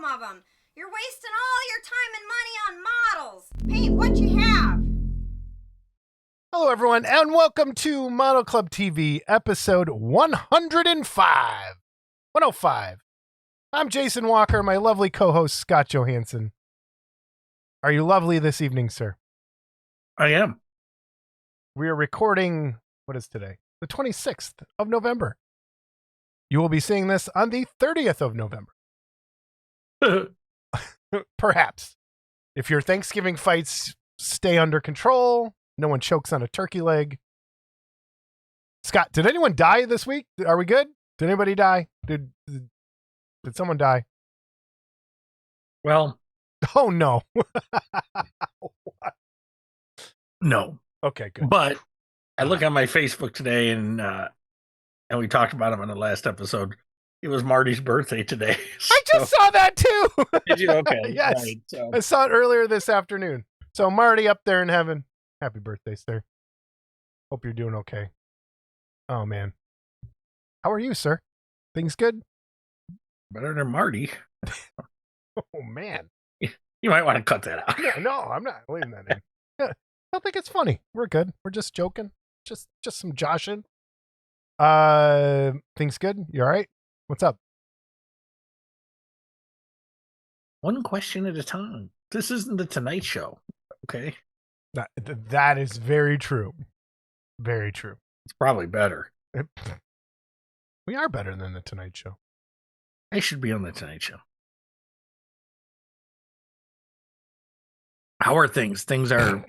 of them. You're wasting all your time and money on models. Paint what you have. Hello, everyone, and welcome to Model Club TV, episode 105. 105. I'm Jason Walker, my lovely co-host, Scott Johansson. Are you lovely this evening, sir? I am. We are recording, what is today? The 26th of November. You will be seeing this on the 30th of November. Perhaps. If your Thanksgiving fights stay under control, no one chokes on a turkey leg. Scott, did anyone die this week? Are we good? Did anybody die? Did someone die? Well, Oh, no. no. Okay, good. But I look on my Facebook today, and we talked about him in the last episode. It was Marty's birthday today. I just saw that too. Did you? Okay. Yes. Right, so. I saw it earlier this afternoon. So Marty up there in heaven. Happy birthday, sir. Hope you're doing okay. Oh, man. How are you, sir? Things good? Better than Marty. Oh, man. You might want to cut that out. No, I'm not leaving that in. Yeah, I don't think it's funny. We're good. We're just joking. Just some joshing. Things good? You all right? What's up? One question at a time. This isn't the Tonight Show. Okay. That is very true. Very true. It's probably better. We are better than the Tonight Show. I should be on the Tonight Show. How are things? Things are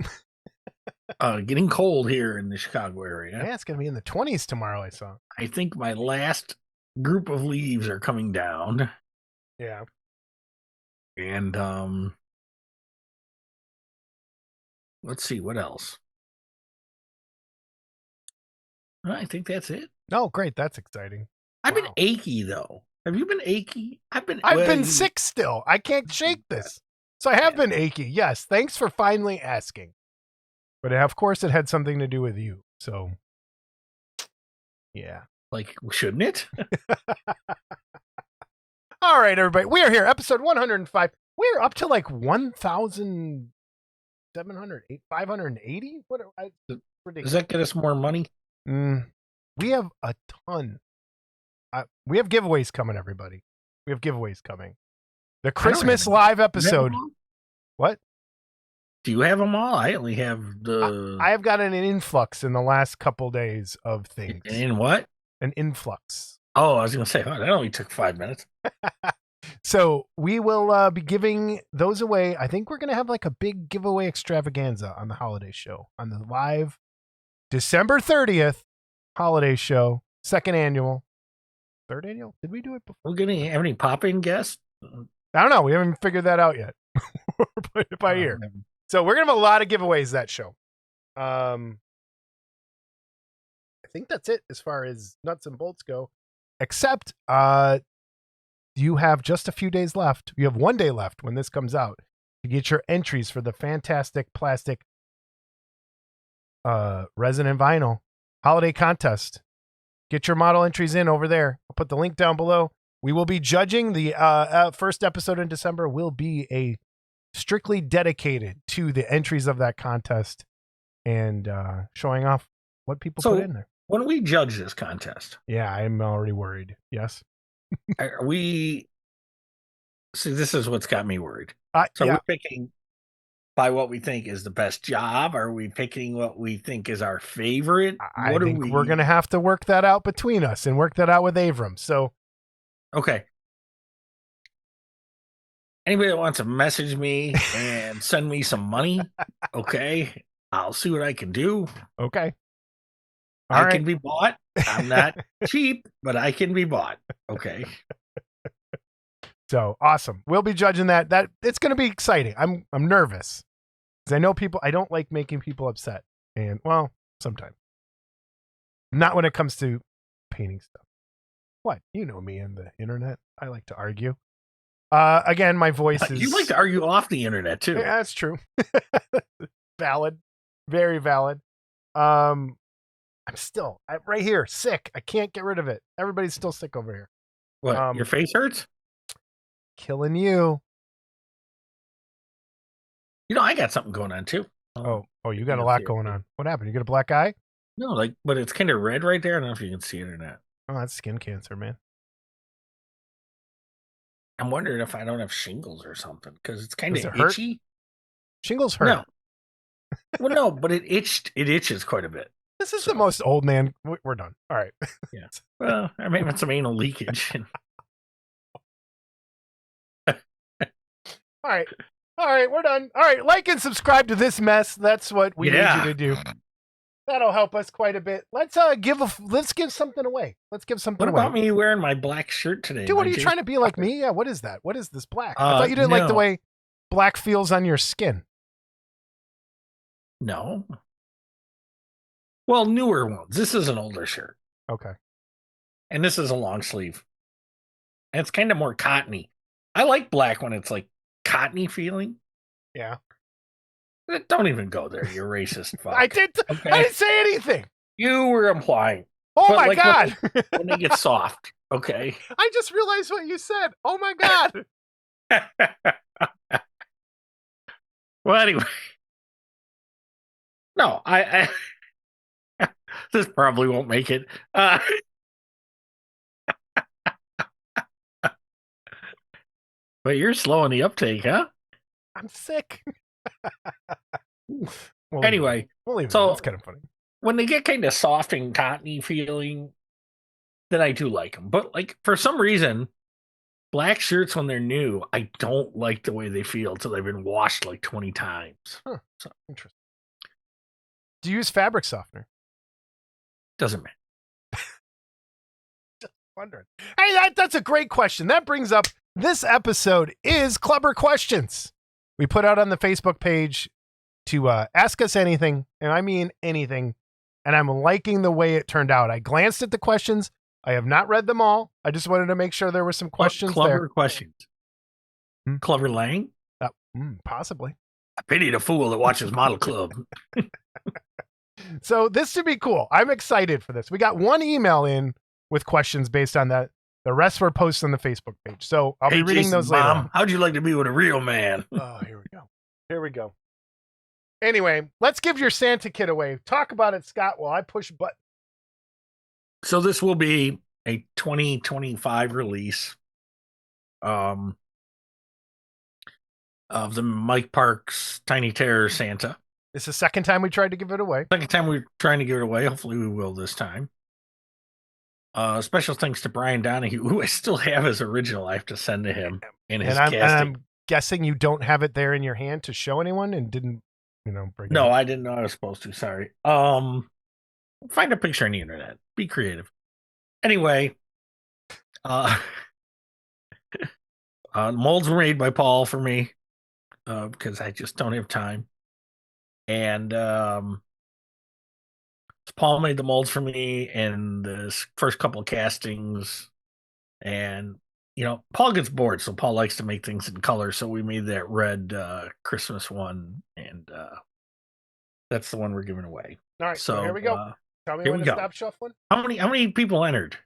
getting cold here in the Chicago area. Yeah, it's going to be in the 20s tomorrow, I saw. I think my last group of leaves are coming down. Yeah. And let's see what else. I think that's it. Oh, great. That's exciting. I've Wow. been achy though. Have you been achy? I've been sick still. I can't shake this. So I have been achy. Yes. Thanks for finally asking. But of course it had something to do with you. So yeah. Like, shouldn't it? All right, everybody. We are here. Episode 105. We're up to like 1,700, 580? What? Ridiculous. Does that get us more money? We have a ton. We have giveaways coming, everybody. We have giveaways coming. The Christmas live episode. What? Do you have them all? I only have the... I have gotten an influx in the last couple days of things. In what? An influx. Oh, I was going to say, that only took 5 minutes. So we will be giving those away. I think we're going to have like a big giveaway extravaganza on the holiday show, on the live December 30th holiday show, second annual. Third annual? Did we do it before? We're going to have any pop-in guests? I don't know. We haven't figured that out yet. We're playing it by ear. So we're going to have a lot of giveaways that show. I think that's it as far as nuts and bolts go. Except you have just a few days left. You have 1 day left when this comes out to get your entries for the fantastic plastic resin and vinyl holiday contest. Get your model entries in over there. I'll put the link down below. We will be judging. The first episode in December will be a strictly dedicated to the entries of that contest and showing off what people put in there. When we judge this contest, yeah, I'm already worried. Yes. are we? See, this is what's got me worried. So yeah. we're picking by what we think is the best job. Are we picking what we think is our favorite? I think we're going to have to work that out between us and work that out with Avram. So, okay. Anybody that wants to message me and send me some money, okay, I'll see what I can do. Okay. I can be bought. I'm not cheap, but I can be bought. Okay. So awesome. We'll be judging that. It's going to be exciting. I'm nervous because I know people. I don't like making people upset, and well, sometimes not when it comes to painting stuff. What? You know me and the internet. I like to argue. Again, my voice is. You like to argue off the internet too. Yeah, that's true. Valid. Very valid. I'm still right here, sick. I can't get rid of it. Everybody's still sick over here. What? Your face hurts? killing you. I got something going on too. Oh, you got a lot going on. What happened? You got a black eye? No, but it's kind of red right there. I don't know if you can see it or not. Oh, that's skin cancer, man. I'm wondering if I don't have shingles or something because it's kind of hurt? itchy. Shingles hurt. No. Well, no, but it itches quite a bit. This is the most old man. We're done. All right. Yeah. Well, I'm having some anal leakage. All right. We're done. All right. Like and subscribe to this mess. That's what we need you to do. That'll help us quite a bit. Let's give something away. Let's give something away. What about me wearing my black shirt today? Dude, what are you trying to be like me? Yeah. What is that? What is this black? I thought you didn't like the way black feels on your skin. No. Well, newer ones. This is an older shirt. Okay. And this is a long sleeve. And it's kind of more cottony. I like black when it's like cottony feeling. Yeah. Don't even go there. You're racist. Fuck. I didn't say anything. You were implying. Oh my God. When they get soft. Okay. I just realized what you said. Oh my God. Well, anyway. No, I this probably won't make it. But you're slow on the uptake, huh? I'm sick. Anyway, so it's kind of funny. When they get kind of soft and cottony feeling, then I do like them. But like for some reason, black shirts when they're new, I don't like the way they feel until they've been washed like 20 times. Huh. So interesting. Do you use fabric softener? Doesn't matter. Just wondering. Hey, that's a great question. That brings up this episode is Clubber Questions. We put out on the Facebook page to ask us anything, and I mean anything, and I'm liking the way it turned out. I glanced at the questions. I have not read them all. I just wanted to make sure there were some questions Clubber there. questions. Clubber Lang? Possibly. I pity the fool that watches Model Club. So this should be cool. I'm excited for this. We got one email in with questions based on that. The rest were posted on the Facebook page. So I'll be reading those later. Mom, how'd you like to be with a real man? Oh, here we go. Anyway, let's give your Santa kit away. Talk about it, Scott, while I push button. So this will be a 2025 release of the Mike Parks Tiny Terror Santa. It's the second time we tried to give it away. Second time we're trying to give it away. Hopefully we will this time. Special thanks to Brian Donahue, who I still have his original. I have to send to him in his casting. And I'm guessing you don't have it there in your hand to show anyone and didn't, bring it No, up. I didn't know I was supposed to. Sorry. Find a picture on the internet. Be creative. Anyway, molds were made by Paul for me because I just don't have time. And Paul made the molds for me in the first couple of castings. And, Paul gets bored, so Paul likes to make things in color. So we made that red Christmas one, and that's the one we're giving away. All right, so here we go. Tell me when to stop shuffling. How many people entered?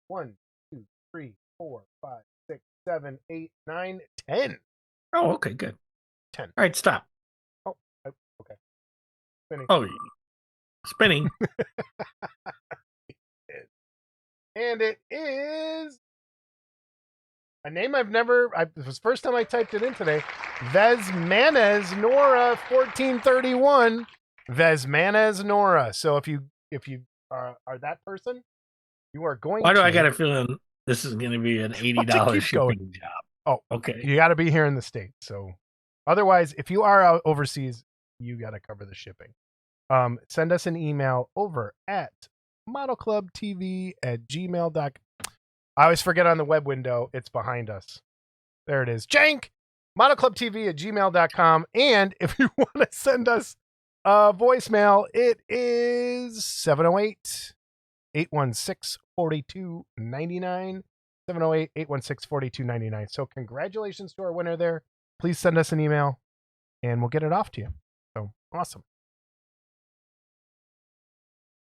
1, 2, 3, 4, 5, 6, 7, 8, 9, 10. Oh, okay, good. 10. All right, stop. Oh, okay. Spinning. Oh, spinning. And it is a name I've never. It was the first time I typed it in today. Vesmanez Nora 1431. Vesmanez Nora. So if you are that person, you are going. Why do I got a feeling this is going to be an $80 shipping job? Oh, okay. You got to be here in the States. So otherwise, if you are out overseas, you got to cover the shipping. Send us an email over at modelclubtv@gmail.com. I always forget on the web window, it's behind us. There it is. Jank! modelclubtv@gmail.com. And if you want to send us a voicemail, it is 708-816-4299. 708-816-4299. So congratulations to our winner there. Please send us an email and we'll get it off to you. So awesome.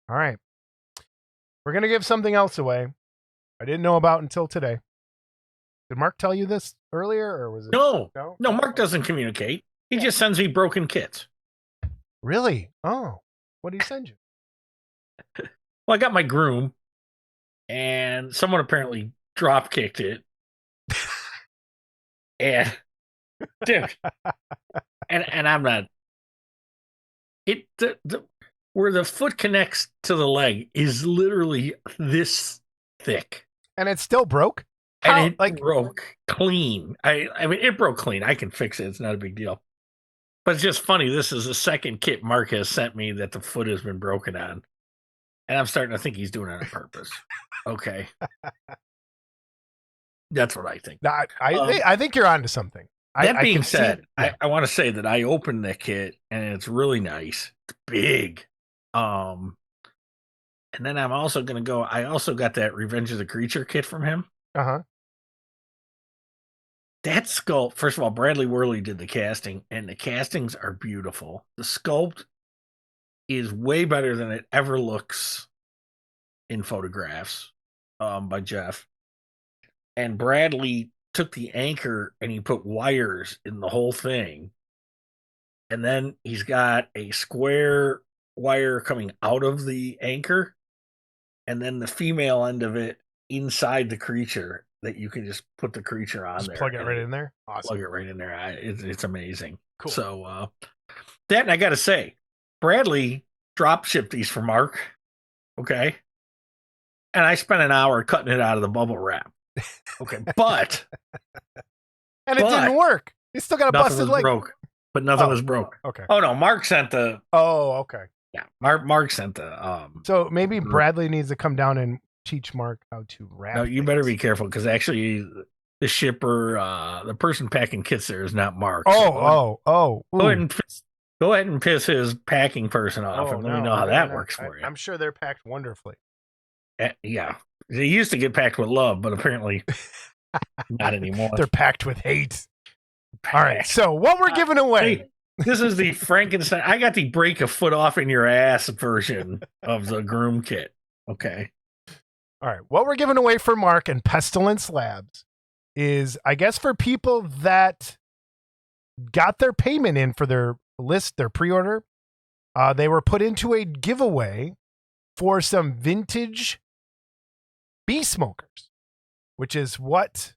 All right. We're going to give something else away I didn't know about until today. Did Mark tell you this earlier, or was it? No, No? Mark doesn't communicate. He just sends me broken kits. Really? Oh, what did he send you? Well, I got my groom, and someone apparently drop kicked it. And dude, and I'm not. It where the foot connects to the leg is literally this thick, And it still broke. How? and it broke clean. I mean, it broke clean. I can fix it. It's not a big deal. But it's just funny. This is the second kit Mark has sent me that the foot has been broken on, and I'm starting to think he's doing it on purpose. Okay, that's what I think. I think you're onto something. That being said, I want to say that I opened the kit and it's really nice. It's big. And then I'm also going to go. I also got that Revenge of the Creature kit from him. Uh-huh. That sculpt, first of all, Bradley Worley did the casting, and the castings are beautiful. The sculpt is way better than it ever looks in photographs by Jeff. And Bradley took the anchor and he put wires in the whole thing. And then he's got a square wire coming out of the anchor, and then the female end of it inside the creature that you can just put the creature on there. Plug it right in there. Awesome. Plug it right in there. It's amazing. Cool. So that, and I got to say, Bradley drop shipped these for Mark. Okay. And I spent an hour cutting it out of the bubble wrap. Okay. But. And it didn't work. You still got a busted leg. Broke, but nothing was broke. Okay. Oh, no. Mark sent the. Oh, okay. Yeah. Mark sent the. So maybe Bradley needs to come down and teach Mark how to wrap. No, you better be careful, because actually the shipper, the person packing kits there is not Mark. Oh. Go ahead and piss his packing person off, and let me know how that works for you. I'm sure they're packed wonderfully. Yeah. They used to get packed with love, but apparently not anymore. They're packed with hate. All right. So what we're giving away. Hey, this is the Frankenstein. I got the break a foot off in your ass version of the groom kit. Okay. All right. What we're giving away for Mark and Pestilence Labs is, I guess, for people that got their payment in for their list, their pre-order, they were put into a giveaway for some vintage bee smokers, which is what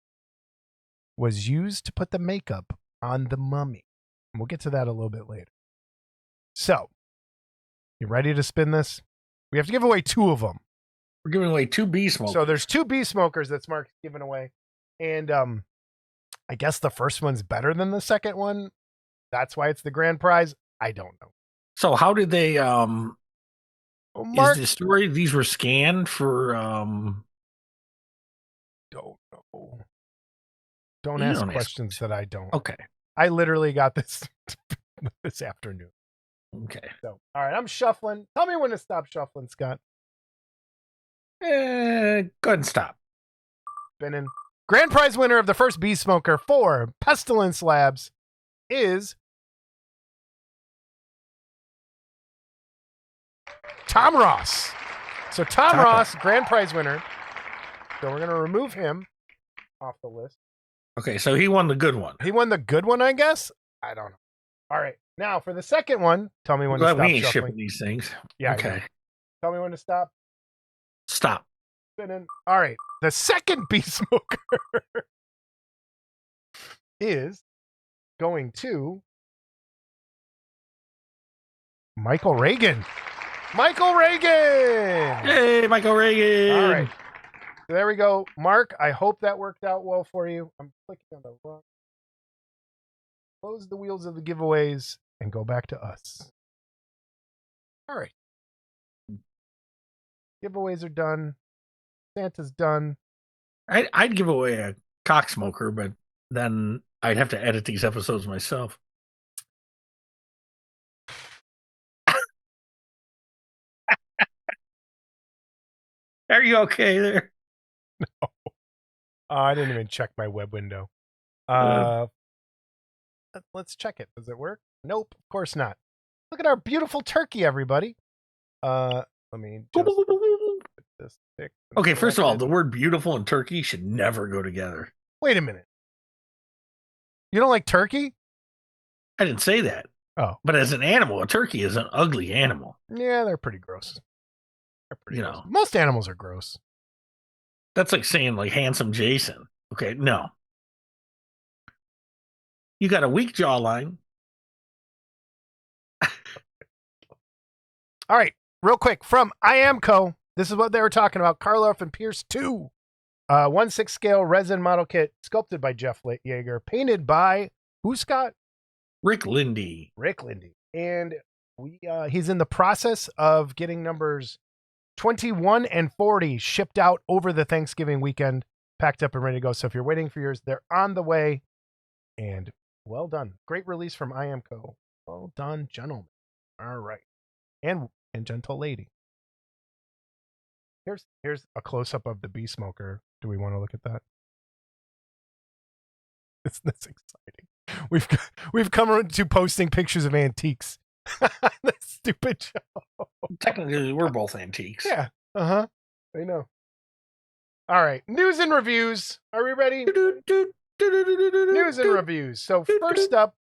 was used to put the makeup on the mummy. And we'll get to that a little bit later. So, you ready to spin this? We have to give away 2 of them. We're giving away 2 bee smokers. So there's 2 bee smokers that's Mark's giving away. And I guess the first one's better than the second one. That's why it's the grand prize. I don't know. So how did they Mark, is the story these were scanned for don't know. Don't ask questions that I don't. Okay. I literally got this this afternoon. Okay. So all right, I'm shuffling. Tell me when to stop shuffling, Scott. Go ahead and stop. Spinning. Grand prize winner of the first bee smoker for Pestilence Labs is Tom Ross. So Tom Ross, grand prize winner. So we're going to remove him off the list. Okay, so he won the good one. He won the good one, I guess? I don't know. All right. Now, for the second one, tell me when to stop we ain't shuffling. shipping these things. Yeah. Okay. Tell me when to stop. Stop. Spinning. All right. The second bee smoker is going to Michael Reagan. Michael Reagan! Hey, Michael Reagan! All right. So there we go. Mark, I hope that worked out well for you. I'm clicking on the wrong. Close the wheels of the giveaways and go back to us. All right. Giveaways are done. Santa's done. I'd give away a cock smoker, but then I'd have to edit these episodes myself. Are you okay there? No. I didn't even check my web window. Let's check it. Does it work? Nope, of course not. Look at our beautiful turkey, everybody. Let me just put this thick. Okay, first of all, the word beautiful and turkey should never go together. Wait a minute. You don't like turkey? I didn't say that. Oh. But as an animal, a turkey is an ugly animal. Yeah, they're pretty gross. They're pretty You gross. know. Most animals are gross. That's like saying like handsome Jason. Okay, no. You got a weak jawline. All right, real quick from IAMCO. This is what they were talking about. Karloff and Pierce 2. 1/6 scale resin model kit sculpted by Jeff Yeager, painted by who, Scott? Rick Lindy. Rick Lindy. And he's in the process of getting numbers 21 and 40 shipped out over the Thanksgiving weekend, packed up and ready to go. So if you're waiting for yours, they're on the way. And well done. Great release from IAMCO. Well done, gentlemen. All right. And gentle lady. Here's a close-up of the bee smoker. Do we want to look at that? Isn't this exciting? We've come to posting pictures of antiques. That stupid show. Technically, we're both antiques. Yeah. I know. All right. News and reviews. Are we ready? News and reviews. So first up,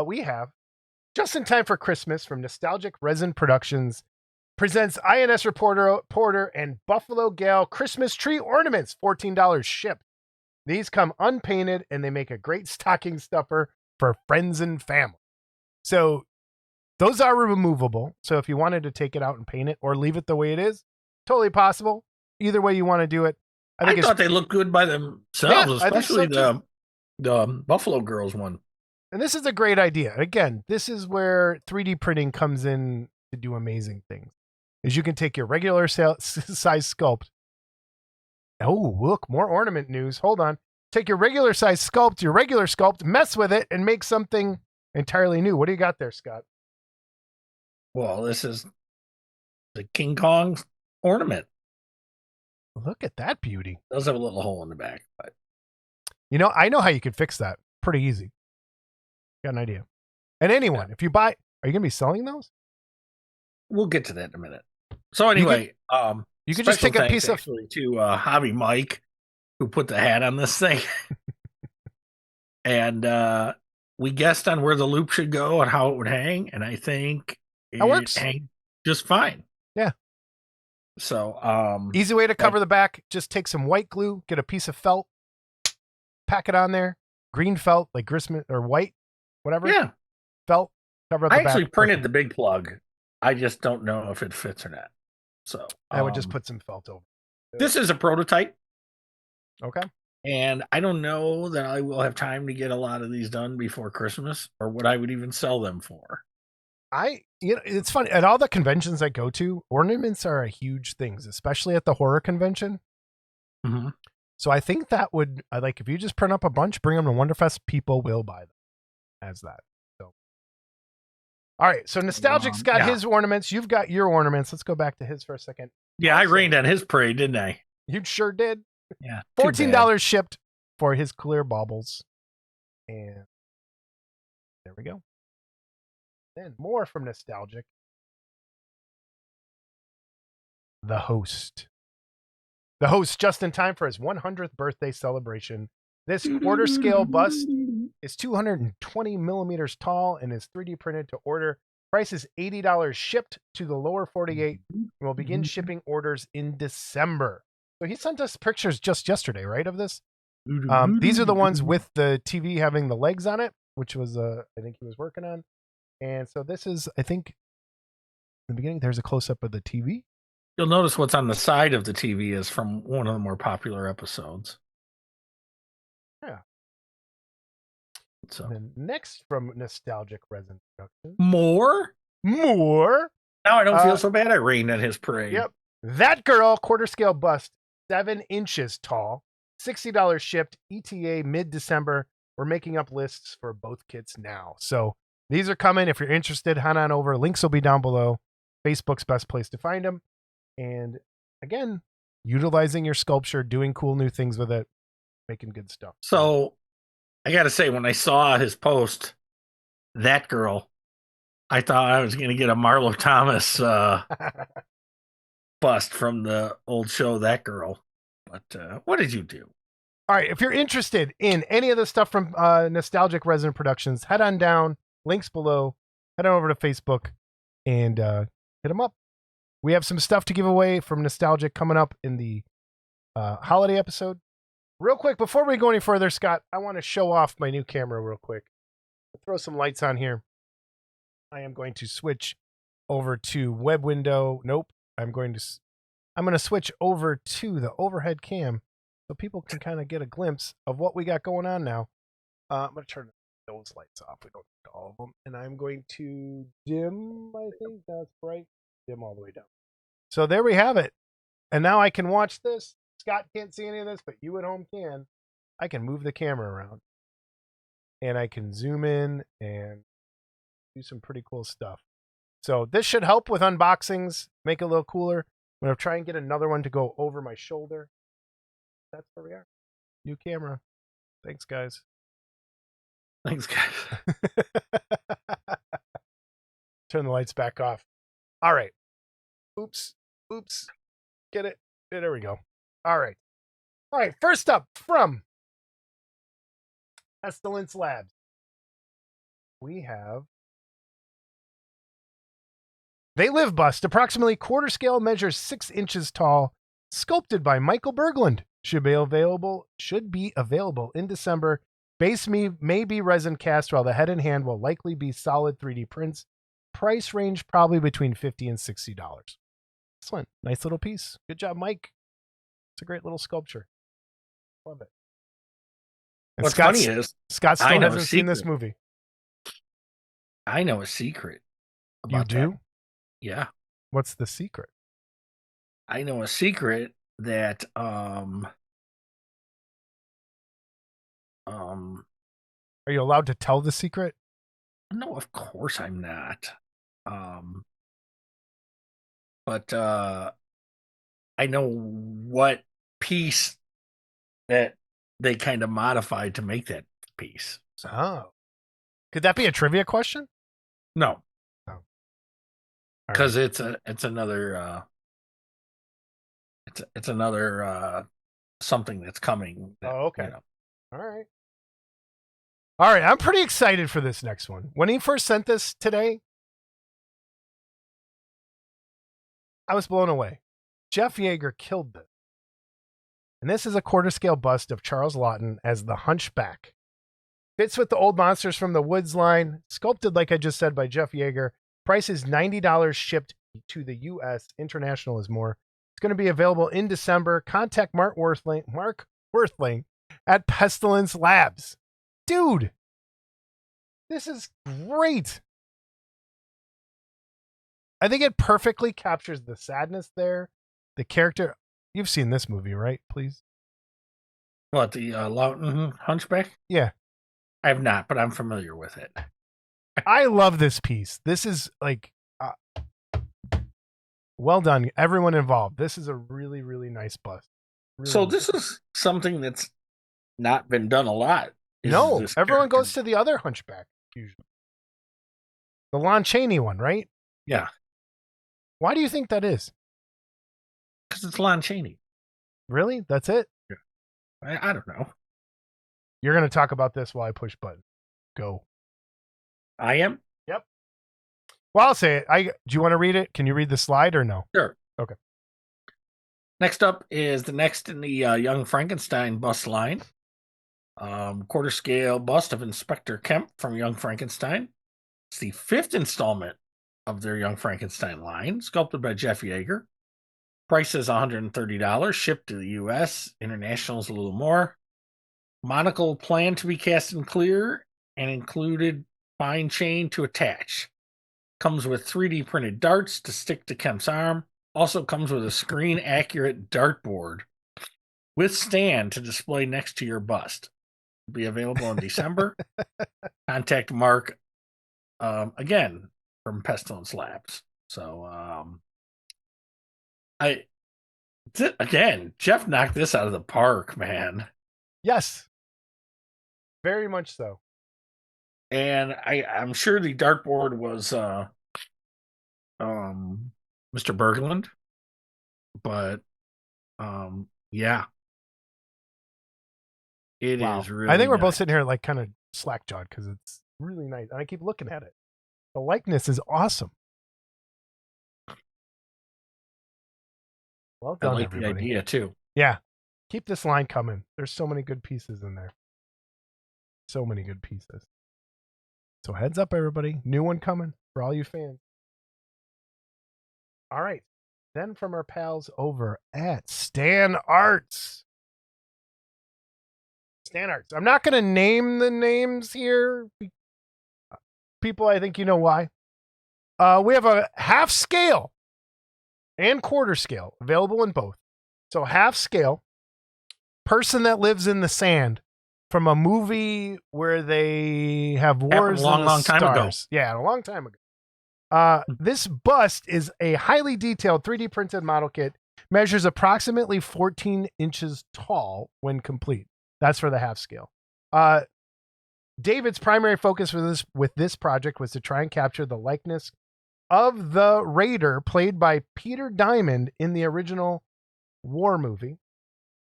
we have Just in Time for Christmas from Nostalgic Resin Productions presents INS Porter and Buffalo Gale Christmas tree ornaments, $14 shipped. These come unpainted and they make a great stocking stuffer for friends and family. So those are removable. So if you wanted to take it out and paint it or leave it the way it is, totally possible. Either way you want to do it. I thought they looked good by themselves, especially the Buffalo Girls one. And this is a great idea. Again, this is where 3D printing comes in to do amazing things. Is you can take your regular size sculpt. Oh, look, more ornament news. Hold on. Take your regular size sculpt, your regular sculpt, mess with it, and make something entirely new. What do you got there, Scott? Well, this is the King Kong ornament. Look at that beauty. It does have a little hole in the back, but I know how you could fix that. Pretty easy. Got an idea. And anyone, if you buy, are you going to be selling those? We'll get to that in a minute. So anyway, you could just take a piece of to Hobby Mike, who put the hat on this thing, and we guessed on where the loop should go and how it would hang, and I think it works just fine. Yeah. So easy way to cover the back. Just take some white glue, get a piece of felt, pack it on there. Green felt, like Christmas or white, whatever. Yeah. Felt, cover up the back. I actually printed the big plug. I just don't know if it fits or not. So I would just put some felt over. This is a prototype. Okay. And I don't know that I will have time to get a lot of these done before Christmas or what I would even sell them for. It's funny. At all the conventions I go to, ornaments are a huge thing, especially at the horror convention. Mm-hmm. So I think that would, if you just print up a bunch, bring them to Wonderfest, people will buy them as that. So, all right. So Nostalgic's got his ornaments. You've got your ornaments. Let's go back to his for a second. Yeah, I rained on his parade, didn't I? You sure did. Yeah. $14 shipped for his clear baubles. And there we go. Then more from Nostalgic. The Host. The Host, just in time for his 100th birthday celebration. This quarter scale bust is 220 millimeters tall and is 3D printed to order. Price is $80 shipped to the lower 48 and will begin shipping orders in December. So he sent us pictures just yesterday, right, of this? These are the ones with the TV having the legs on it, which was, I think he was working on. And so this is, I think, in the beginning, there's a close-up of the TV. You'll notice what's on the side of the TV is from one of the more popular episodes. Yeah. So and then next from Nostalgic Resin Productions. More? Now I don't feel so bad I rained on his parade. Yep. That Girl quarter scale bust, 7 inches tall, $60 shipped, ETA mid-December. We're making up lists for both kits now. So these are coming. If you're interested, head on over. Links will be down below. Facebook's best place to find them. And again, utilizing your sculpture, doing cool new things with it, making good stuff. So I got to say, when I saw his post, That Girl, I thought I was going to get a Marlo Thomas bust from the old show, That Girl. But what did you do? All right, if you're interested in any of the stuff from Nostalgic Resident Productions, head on down. Links below. Head on over to Facebook and hit them up. We have some stuff to give away from Nostalgic coming up in the holiday episode. Real quick, before we go any further, Scott, I want to show off my new camera real quick. I'll throw some lights on here. I am going to switch over to web window. Nope. I'm going to switch over to the overhead cam so people can kind of get a glimpse of what we got going on now. I'm going to turn those lights off. We don't need all of them. And I'm going to dim, I think that's right. Dim all the way down. So there we have it. And now I can watch this. Scott can't see any of this, but you at home can. I can move the camera around. And I can zoom in and do some pretty cool stuff. So this should help with unboxings, make it a little cooler. I'm going to try and get another one to go over my shoulder. That's where we are. New camera. Thanks, guys. Thanks, guys. Turn the lights back off. All right. Oops. Get it? There we go. All right. First up from Pestilence Labs, we have They Live bust, approximately quarter scale, measures 6 inches tall, sculpted by Michael Berglund. Should be available in December. Base may be resin cast, while the head and hand will likely be solid 3D prints. Price range probably between $50 and $60. Excellent. Nice little piece. Good job, Mike. It's a great little sculpture. Love it. And What's funny is Scott still hasn't seen this movie. I know a secret about You do? that. Yeah. What's the secret? I know a secret that Are you allowed to tell the secret? no, of course I'm not. But I know what piece that they kind of modified to make that piece. So. Oh. Could that be a trivia question? No. Oh. Because it's another it's another something that's coming. That, oh, okay. All right. I'm pretty excited for this next one. When he first sent this today, I was blown away. Jeff Yeager killed this. And this is a quarter scale bust of Charles Laughton as the Hunchback. Fits with the old Monsters from the Woods line, sculpted, like I just said, by Jeff Yeager. Price is $90 shipped to the U.S. International is more. It's going to be available in December. Contact Mark Worthling at Pestilence Labs. Dude, this is great. I think it perfectly captures the sadness there. The character. You've seen this movie, right? Please. What, the Laughton Hunchback? Yeah. I have not, but I'm familiar with it. I love this piece. This is like, well done, everyone involved. This is a really, really nice bust. Really so nice. This is something that's not been done a lot. No, everyone goes to the other Hunchback usually. The Lon Chaney one, right? Yeah. Why do you think that is? Because it's Lon Chaney. Really? That's it? Yeah. I don't know. You're going to talk about this while I push button. Go. I am? Yep. Well, I'll say it. Do you want to read it? Can you read the slide or no? Sure. Okay. Next up is the next in the Young Frankenstein bust line. Quarter scale bust of Inspector Kemp from Young Frankenstein. It's the 5th installment of their Young Frankenstein line, sculpted by Jeff Yeager. Price is $130, shipped to the U.S. International is a little more. Monocle planned to be cast in clear and included fine chain to attach. Comes with 3D printed darts to stick to Kemp's arm. Also comes with a screen accurate dartboard with stand to display next to your bust. Will be available in December. Contact Mark again from Pestilence Labs. So Jeff knocked this out of the park, man. Yes. Very much so. And I'm sure the dartboard was Mr. Berglund. But yeah. It Wow. is really I think we're both nice. sitting here like kind of slack jawed because it's really nice. And I keep looking at it. The likeness is awesome. Well I done, like everybody. the idea too. Yeah. Keep this line coming. There's so many good pieces in there. So many good pieces. So heads up, everybody. New one coming for all you fans. All right. Then from our pals over at Stan Arts. Stan Arts. I'm not going to name the names here. People, I think you know why. We have a half scale and quarter scale available in both. So half scale, person that lives in the sand from a movie where they have wars Happened a in the long time ago. stars. Yeah, a long time ago. This bust is a highly detailed 3D printed model kit, measures approximately 14 inches tall when complete. That's for the half scale. David's primary focus with this project was to try and capture the likeness of the Raider played by Peter Diamond in the original war movie.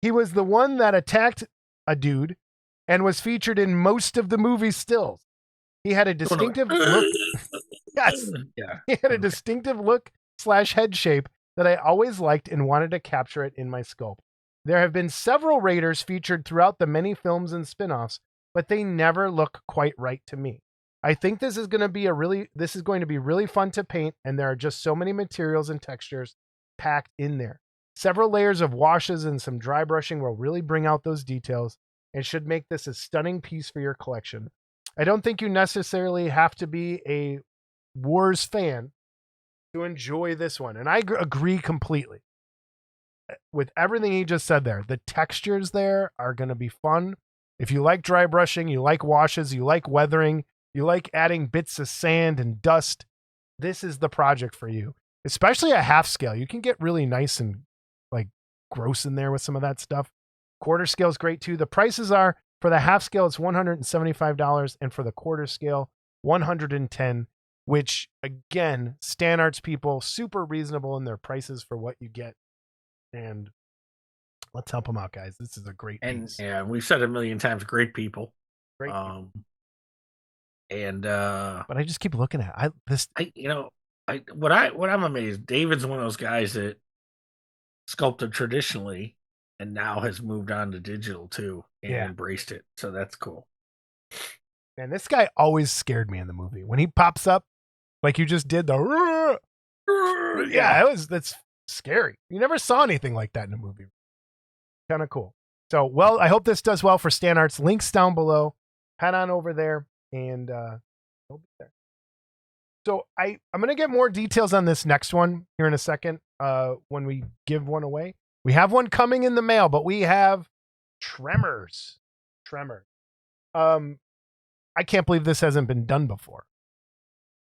He was the one that attacked a dude and was featured in most of the movie's stills. He had a distinctive look. Yes. Yeah. He had a distinctive look / head shape that I always liked and wanted to capture it in my sculpt. There have been several Raiders featured throughout the many films and spin-offs, but they never look quite right to me. I think this is going to be really fun to paint, and there are just so many materials and textures packed in there. Several layers of washes and some dry brushing will really bring out those details and should make this a stunning piece for your collection. I don't think you necessarily have to be a Wars fan to enjoy this one. And I agree completely with everything he just said there. The textures there are going to be fun. If you like dry brushing, you like washes, you like weathering, you like adding bits of sand and dust, this is the project for you. Especially at half scale. You can get really nice and like gross in there with some of that stuff. Quarter scale is great too. The prices are for the half scale, it's $175, and for the quarter scale, $110, which again, Stan Arts people, super reasonable in their prices for what you get. And let's help them out, guys. This is a great piece. Yeah, we've said it a million times, great people. Great people. But I just keep looking at what I'm amazed. David's one of those guys that sculpted traditionally and now has moved on to digital too and embraced it. So that's cool. And this guy always scared me in the movie. When he pops up, like you just did that's scary. You never saw anything like that in a movie. Kind of cool. So, well, I hope this does well for Stan Arts. Links down below. Head on over there and he'll be there. So I'm going to get more details on this next one here in a second when we give one away. We have one coming in the mail, but we have Tremors. I can't believe this hasn't been done before.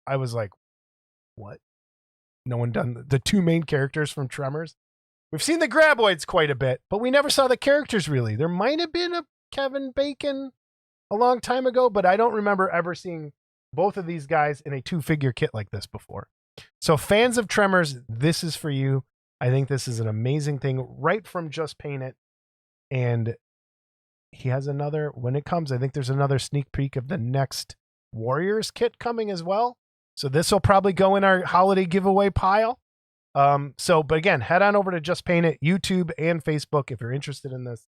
I was like, what? No one done the two main characters from Tremors? We've seen the Graboids quite a bit, but we never saw the characters really. There might have been a Kevin Bacon a long time ago, but I don't remember ever seeing both of these guys in a two-figure kit like this before. So fans of Tremors, this is for you. I think this is an amazing thing right from Just Paint It. And he has another, when it comes, I think there's another sneak peek of the next Warriors kit coming as well. So this will probably go in our holiday giveaway pile. But again, head on over to Just Paint It, YouTube and Facebook if you're interested in this.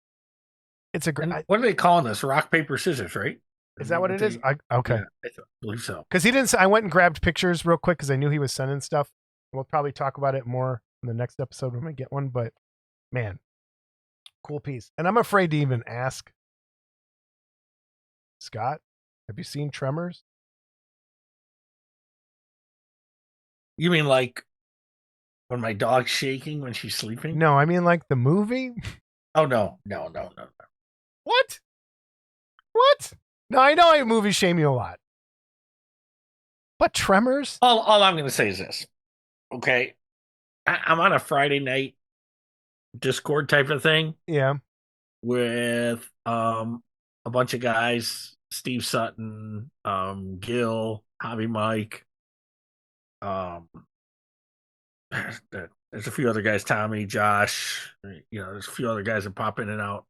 It's a great. What are they calling this? Rock, paper, scissors, right? Is that what it is? Okay. Yeah, I believe so. Because he didn't. I went and grabbed pictures real quick because I knew he was sending stuff. We'll probably talk about it more in the next episode when we get one. But man, cool piece. And I'm afraid to even ask. Scott, have you seen Tremors? You mean like when my dog's shaking when she's sleeping? No, I mean like the movie. Oh no. What? No, I know I movie shame you a lot. But Tremors? All I'm going to say is this. Okay. I'm on a Friday night Discord type of thing. Yeah. With a bunch of guys, Steve Sutton, Gil, Hobby Mike. There's a few other guys, Tommy, Josh. There's a few other guys that pop in and out.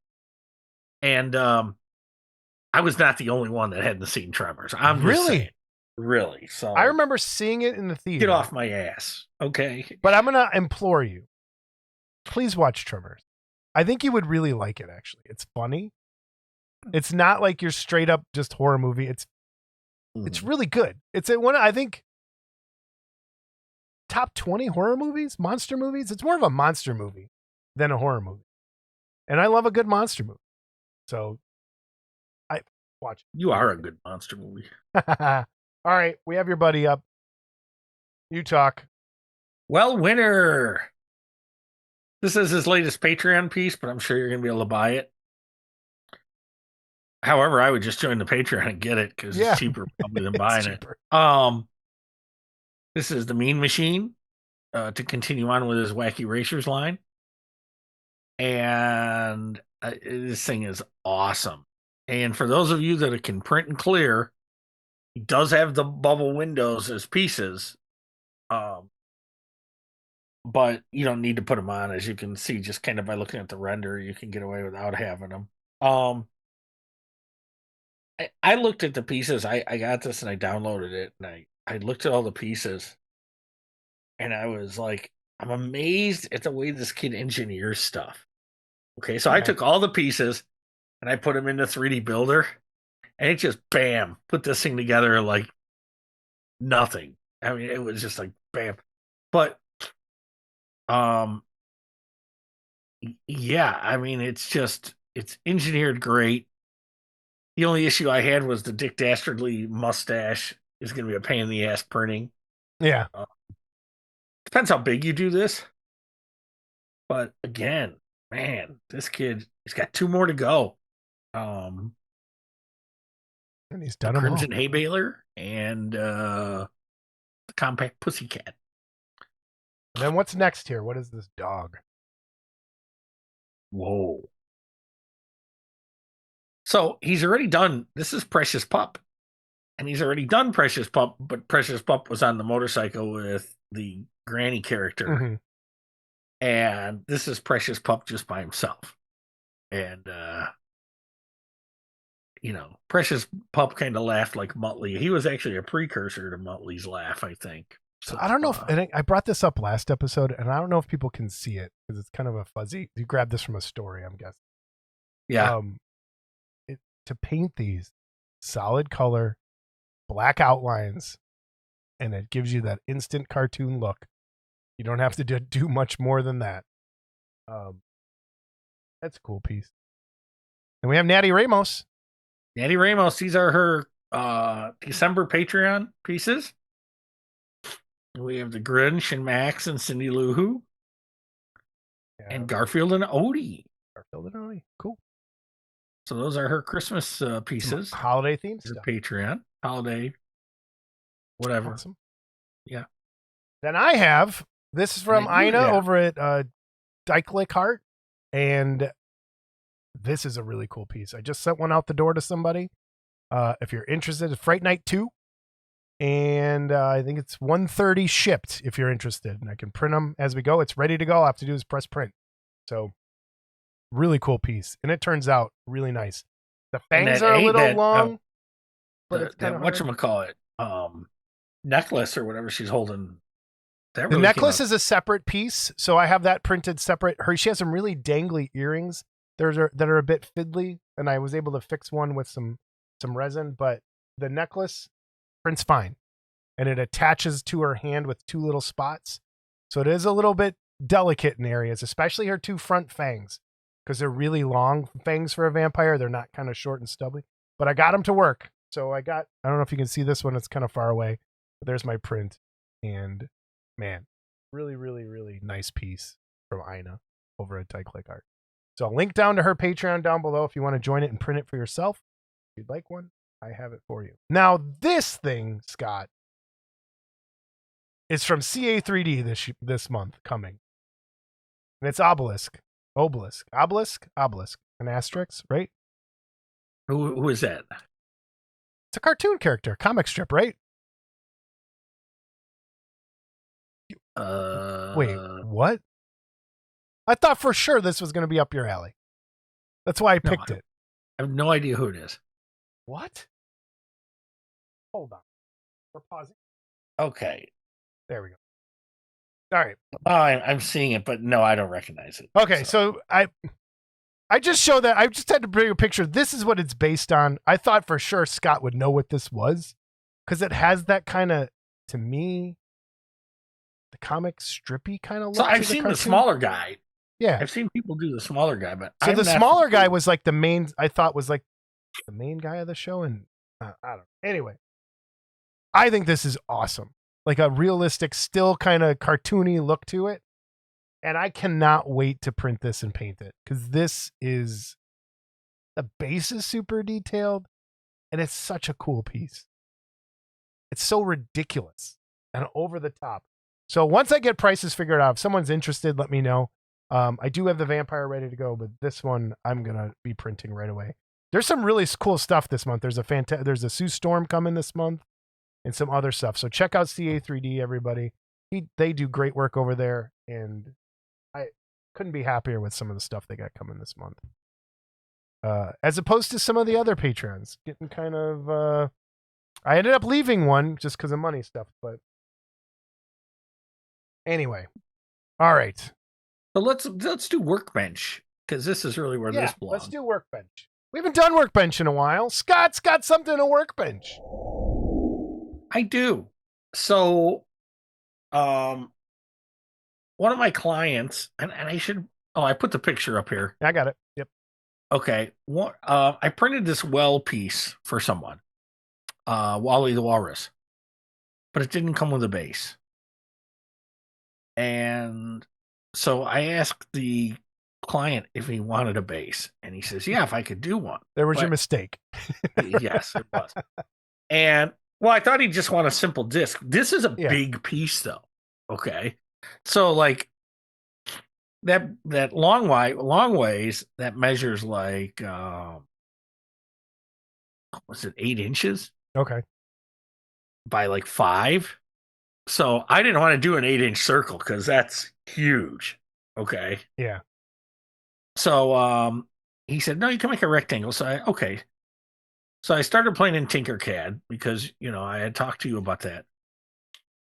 And I was not the only one that hadn't seen Tremors. I'm just saying. Really? So I remember seeing it in the theater. get off my ass, okay? But I'm gonna implore you, please watch Tremors. I think you would really like it. Actually, it's funny. It's not like your straight up just horror movie. It's really good. It's one, I think, top 20 horror movies, monster movies. It's more of a monster movie than a horror movie, and I love a good monster movie. So I watch it. You are a good monster movie. All right, we have your buddy up. You talk. Well, winner. This is his latest Patreon piece, but I'm sure you're going to be able to buy it. However, I would just join the Patreon and get it because it's cheaper probably than buying it. This is the Mean Machine to continue on with his Wacky Racers line. And this thing is awesome. And for those of you that can print and clear, he does have the bubble windows as pieces. But you don't need to put them on. As you can see, just kind of by looking at the render, you can get away without having them. I looked at the pieces. I got this and I downloaded it and I looked at all the pieces and I was like, I'm amazed at the way this kid engineers stuff. Okay, so I took all the pieces and I put them into 3D Builder and it just bam, put this thing together like nothing. I mean, it was just like bam. But yeah, I mean, it's engineered great. The only issue I had was the Dick Dastardly mustache is going to be a pain in the ass printing. Yeah. Depends how big you do this. But again, man, this kid, he's got 2 more to go. And he's done them Crimson all. Hay Baler and the Compact Pussycat. And then what's next here? What is this dog? Whoa. So he's already done. This is Precious Pup. And he's already done Precious Pup, but Precious Pup was on the motorcycle with the granny character. Mm-hmm. And this is Precious Pup just by himself. And, Precious Pup kind of laughed like Muttley. He was actually a precursor to Muttley's laugh, I think. So I don't know if, and I brought this up last episode, and I don't know if people can see it because it's kind of a fuzzy. You grabbed this from a story, I'm guessing. Yeah. To paint these solid color, black outlines, and it gives you that instant cartoon look. You don't have to do much more than that. That's a cool piece. And we have Natty Ramos. Natty Ramos, these are her December Patreon pieces. We have the Grinch and Max and Cindy Lou Who. Yeah. And Garfield and Odie. Cool. So those are her Christmas pieces. Some holiday themed stuff. Stuff. Patreon. Holiday. Whatever. Awesome. Yeah. Then I have, this is from Ina over at Dyklick Heart. And this is a really cool piece. I just sent one out the door to somebody. If you're interested, it's Fright Night 2. And I think it's 130 shipped if you're interested. And I can print them as we go. It's ready to go. All I have to do is press print. So really cool piece. And it turns out really nice. The fangs are a little long. But it's kind of whatchamacallit, necklace or whatever she's holding. The necklace is a separate piece. So I have that printed separate. She has some really dangly earrings that are a bit fiddly. And I was able to fix one with some resin. But the necklace prints fine, and it attaches to her hand with 2 little spots, so it is a little bit delicate in areas, especially her 2 front fangs, because they're really long fangs for a vampire. They're not kind of short and stubbly, but I got them to work. So I don't know if you can see this one, it's kind of far away, but there's my print. And man, really, really, really nice piece from Ina over at Dyklick Art. So I'll link down to her Patreon down below if you want to join it and print it for yourself. If you'd like one, I have it for you. Now, this thing, Scott, is from CA3D this month coming. And it's Obelisk, an asterisk, right? Who is that? It's a cartoon character, comic strip, right? Wait, what? I thought for sure this was going to be up your alley. That's why I picked it. I have no idea who it is. What? Hold on. We're pausing. Okay. There we go. All right. Oh, I'm seeing it, but no, I don't recognize it. Okay, so I just show that. I just had to bring a picture. This is what it's based on. I thought for sure Scott would know what this was because it has that kind of, to me, the comic strippy kind of look. So to I've the seen cartoon. the smaller guy. Yeah. I've seen people do the smaller guy, but So I'm the not smaller guy familiar. was like the main, I thought was like the main guy of the show. And I don't know. Anyway, I think this is awesome. Like a realistic, still kind of cartoony look to it. And I cannot wait to print this and paint it because this is, the base is super detailed and it's such a cool piece. It's so ridiculous and over the top. So once I get prices figured out, if someone's interested, let me know. I do have the vampire ready to go, but this one I'm going to be printing right away. There's some really cool stuff this month. There's a Sue Storm coming this month and some other stuff. So check out CA3D, everybody. They do great work over there, and I couldn't be happier with some of the stuff they got coming this month. As opposed to some of the other patrons getting kind of, I ended up leaving one just because of money stuff, but anyway. All right. So let's do Workbench because this is really where this belongs. Let's do Workbench. We haven't done Workbench in a while. Scott's got something to Workbench. I do. So, one of my clients, and I should, I put the picture up here. I got it. Yep. Okay. I printed this well piece for someone, Wally the Walrus, but it didn't come with a base. And so I asked the client if he wanted a base, and he says, yeah, if I could do one. There was your mistake. Yes, it was. And well, I thought he'd just want a simple disc. This is a big piece though. Okay. So like that long ways that measures like was it 8 inches? Okay. By like 5. So I didn't want to do an 8-inch circle because that's huge. Okay. Yeah. So he said, no, you can make a rectangle. So So I started playing in Tinkercad because, I had talked to you about that.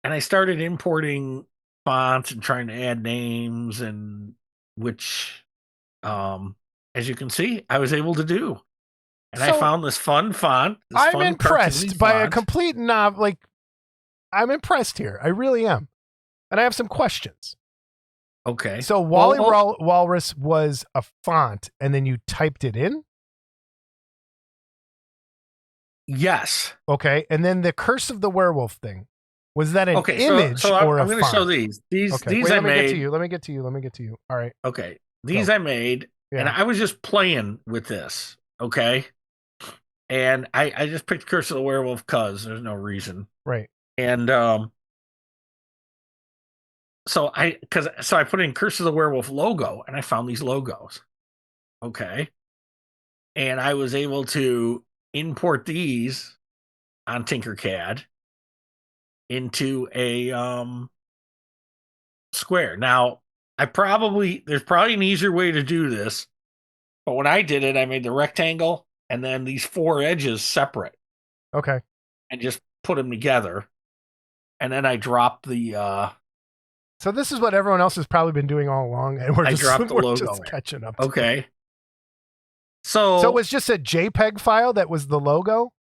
And I started importing fonts and trying to add names, and which, as you can see, I was able to do. And I found this fun font. I'm impressed by a complete knob. Like, I'm impressed here. I really am. And I have some questions. Okay. So Wally Walrus was a font, and then you typed it in? Yes. Okay. And then the Curse of the Werewolf thing. Was that an image so or a font? I'm going to show these. These I made. Let me get to you. All right. Okay. These I made, and I was just playing with this. Okay. And I just picked Curse of the Werewolf because there's no reason. Right. And so I put in Curse of the Werewolf logo, and I found these logos. Okay. And I was able to import these on Tinkercad into a square. Now, there's probably an easier way to do this, but when I did it, I made the rectangle and then these 4 edges separate. Okay. And just put them together. And then I dropped the So this is what everyone else has probably been doing all along, and we're just catching up. Okay. So it was just a JPEG file that was the logo?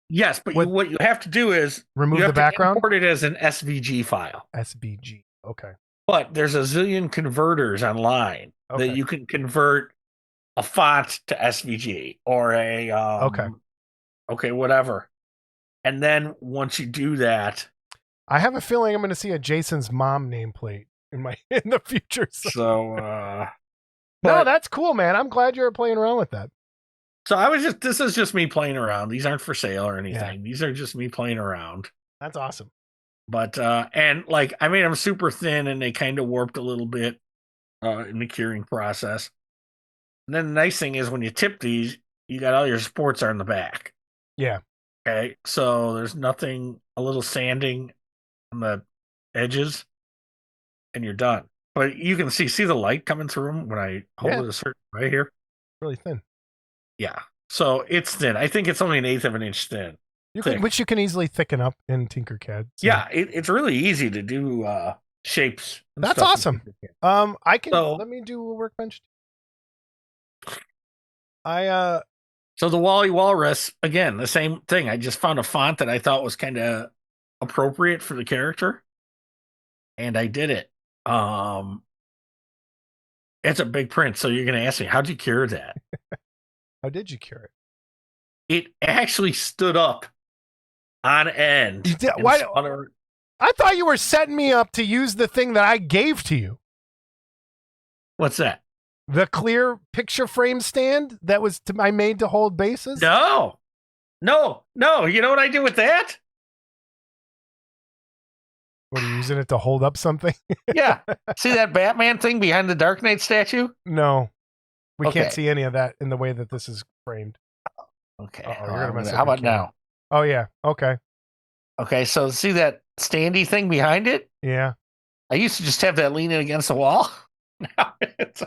Yes, but what you have to do is remove the background? Import it as an SVG file. SVG. Okay. But there's a zillion converters online that you can convert a font to SVG or a whatever. And then once you do that, I have a feeling I'm going to see a Jason's mom nameplate in the future. So no, that's cool, man. I'm glad you're playing around with that. So this is just me playing around. These aren't for sale or anything. Yeah. These are just me playing around. That's awesome. But and like I made them super thin, and they kind of warped a little bit in the curing process. And then the nice thing is when you tip these, you got all your supports are in the back. Yeah. Okay. So there's nothing, a little sanding on the edges, and you're done. But you can see the light coming through them when I hold it a certain right here. Really thin. Yeah. So it's thin. I think it's only an eighth of an inch thin. Which you can easily thicken up in Tinkercad. So. Yeah, it's really easy to do shapes. And That's stuff in awesome. Tinkercad. I can So- let me do a workbench. So the Wally Walrus, again, the same thing. I just found a font that I thought was kind of appropriate for the character, and I did it. It's a big print, so you're going to ask me, how'd you cure that? How did you cure it? It actually stood up on end. You did, I thought you were setting me up to use the thing that I gave to you. What's that? The clear picture frame stand that I made to hold bases? No. You know what I do with that? What, are you using it to hold up something? Yeah. See that Batman thing behind the Dark Knight statue? No. We Okay. can't see any of that in the way that this is framed. Okay. You're gonna mess up How your about camera. now? Oh, yeah. Okay. Okay, so see that standy thing behind it? Yeah. I used to just have that leaning against the wall. Now it's...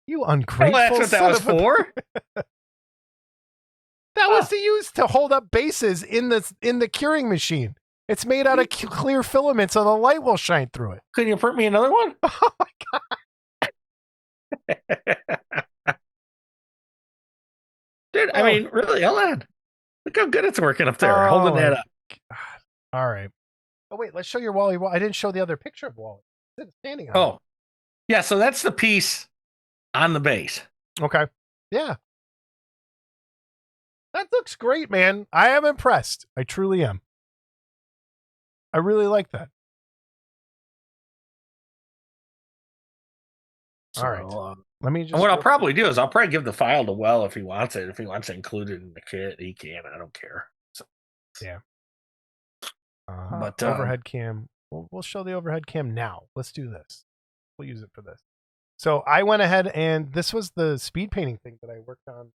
You ungrateful Well, that's what that son was of a- for. That was to use to hold up bases in the curing machine. It's made out of clear filament, so the light will shine through it. Couldn't you print me another one? Oh my god! Dude, I mean, really, hold on. Look how good it's working up there, Oh holding that my up. God. All right. Oh wait, let's show your Wally. I didn't show the other picture of Wally. It's standing on. Oh, yeah. So that's the piece on the base. it. Okay. Yeah. That looks great, man. I am impressed. I truly am. I really like that. So, All right. Let me just. and what I'll probably do is I'll probably give the file to Well if he wants it. If he wants to include it in the kit, he can. I don't care. So, Yeah. But, overhead cam. We'll show the overhead cam now. Let's do this. We'll use it for this. So I went ahead and this was the speed painting thing that I worked on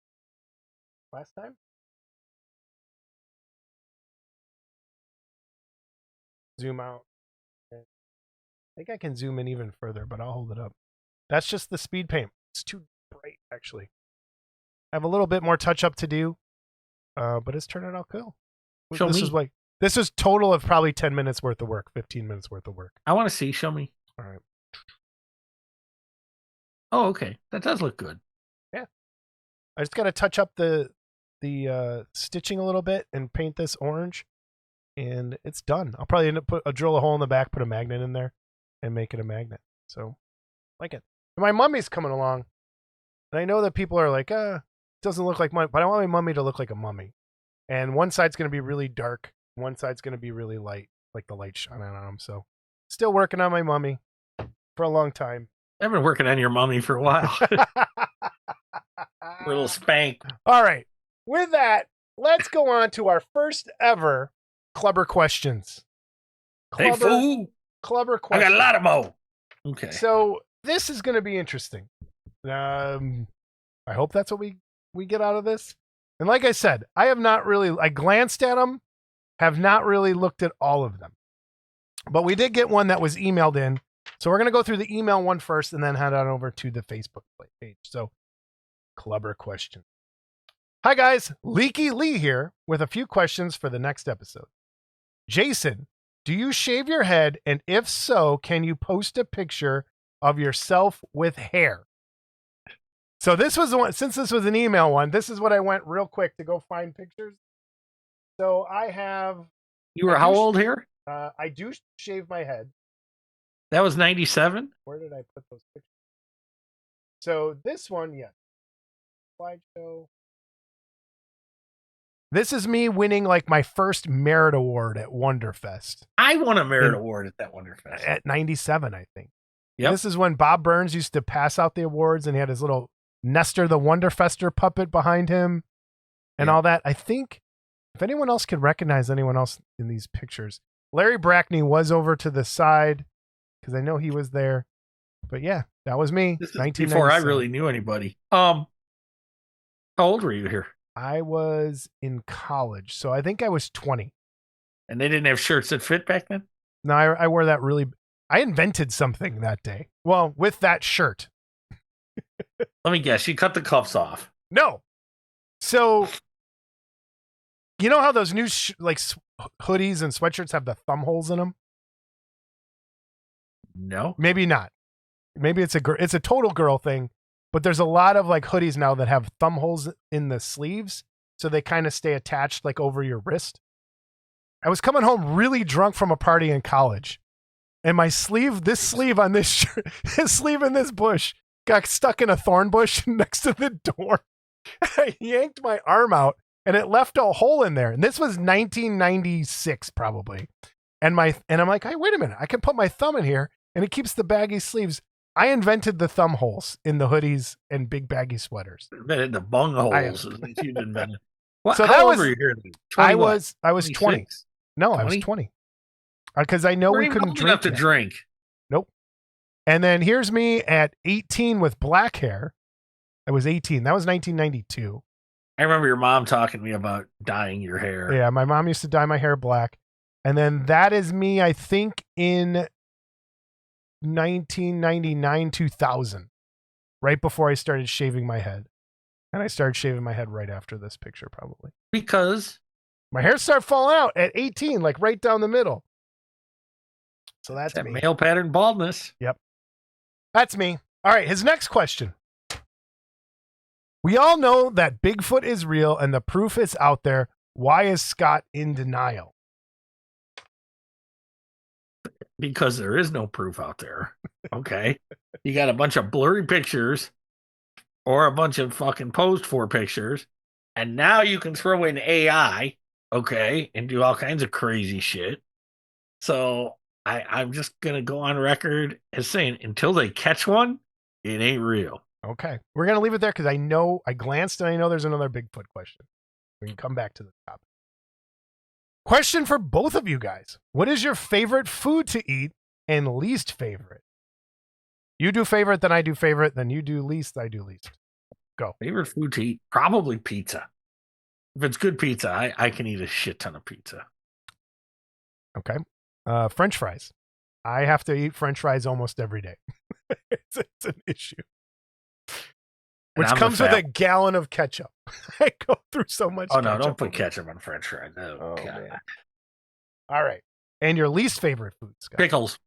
last time. Zoom out. I think I can zoom in even further, but I'll hold it up. That's just the speed paint. It's too bright, actually. I have a little bit more touch up to do, but it's turning out cool. Show me. This is total of probably 10 minutes worth of work, 15 minutes worth of work. I want to see. Show me. All right. Oh, okay. That does look good. Yeah. I just got to touch up the stitching a little bit and paint this orange, and it's done. I'll probably end up drill a hole in the back, put a magnet in there, and make it a magnet. So, like it. And my mummy's coming along, and I know that people are like, it doesn't look like mummy, but I want my mummy to look like a mummy. And one side's going to be really dark, one side's going to be really light, like the light shining on them. So, still working on my mummy for a long time. I've been working on your mummy for a while. Little spank. All right. With that, let's go on to our first ever Clubber questions. Hey, fool. Clubber I questions. got a lot of mo. Okay. So this is going to be interesting. I hope that's what we get out of this. And like I said, I glanced at them, have not really looked at all of them. But we did get one that was emailed in. So we're going to go through the email one first and then head on over to the Facebook page. So, Clubber question. Hi guys, Leaky Lee here with a few questions for the next episode. Jason, do you shave your head? And if so, can you post a picture of yourself with hair? So this was the one, since this was an email one, this is what I went real quick to go find pictures. So I have... You were how old here? I do shave my head. That was 97? Where did I put those pictures? So this one, yes. Slideshow. This is me winning like my first merit award at Wonderfest. I won a merit award at that Wonderfest. At 97, I think. Yep. This is when Bob Burns used to pass out the awards and he had his little Nestor the Wonderfester puppet behind him and all that. I think if anyone else could recognize anyone else in these pictures, Larry Brackney was over to the side because I know he was there. But yeah, that was me. This is before I really knew anybody. How old were you here? I was in college, so I think I was 20. And they didn't have shirts that fit back then? No, I wore that really... I invented something that day. Well, with that shirt. Let me guess. You cut the cuffs off. No. So, you know how those new hoodies and sweatshirts have the thumb holes in them? No. Maybe not. Maybe it's a total girl thing, but there's a lot of like hoodies now that have thumb holes in the sleeves, so they kind of stay attached like over your wrist. I was coming home really drunk from a party in college, and my sleeve on this shirt, this sleeve in this bush got stuck in a thorn bush next to the door. I yanked my arm out and it left a hole in there. And this was 1996 probably. And I'm like, hey, wait a minute. I can put my thumb in here and it keeps the baggy sleeves. I invented the thumb holes in the hoodies and big baggy sweaters. Invented the bung holes. You invented. What? So how old were you here? I was 20. No, 20? I was 20. Because I know we couldn't drink. Enough to drink. Nope. And then here's me at 18 with black hair. I was 18. That was 1992. I remember your mom talking to me about dyeing your hair. Yeah, my mom used to dye my hair black. And then that is me, I think, in 1999, 2000, right before I started shaving my head. And I started shaving my head right after this picture, probably. Because my hair started falling out at 18, like right down the middle. So that's that me. male pattern baldness. Yep. That's me. All right, his next question. We all know that Bigfoot is real and the proof is out there. Why is Scott in denial? Because there is no proof out there. Okay. You got a bunch of blurry pictures or a bunch of fucking posed for pictures. And now you can throw in AI, okay, and do all kinds of crazy shit. So I'm just going to go on record as saying until they catch one, it ain't real. Okay. We're going to leave it there because I glanced and I know there's another Bigfoot question. We can come back to the topic. Question for both of you guys. What is your favorite food to eat and least favorite? You do favorite, then I do favorite, then you do least, I do least. Go. Favorite food to eat? Probably pizza. If it's good pizza, I can eat a shit ton of pizza. Okay. French fries. I have to eat French fries almost every day. it's an issue. Which comes with a gallon of ketchup. I go through so much ketchup. Oh, no, don't put ketchup on French fries. No, oh, God. Man. All right. And your least favorite food, Scott? Pickles.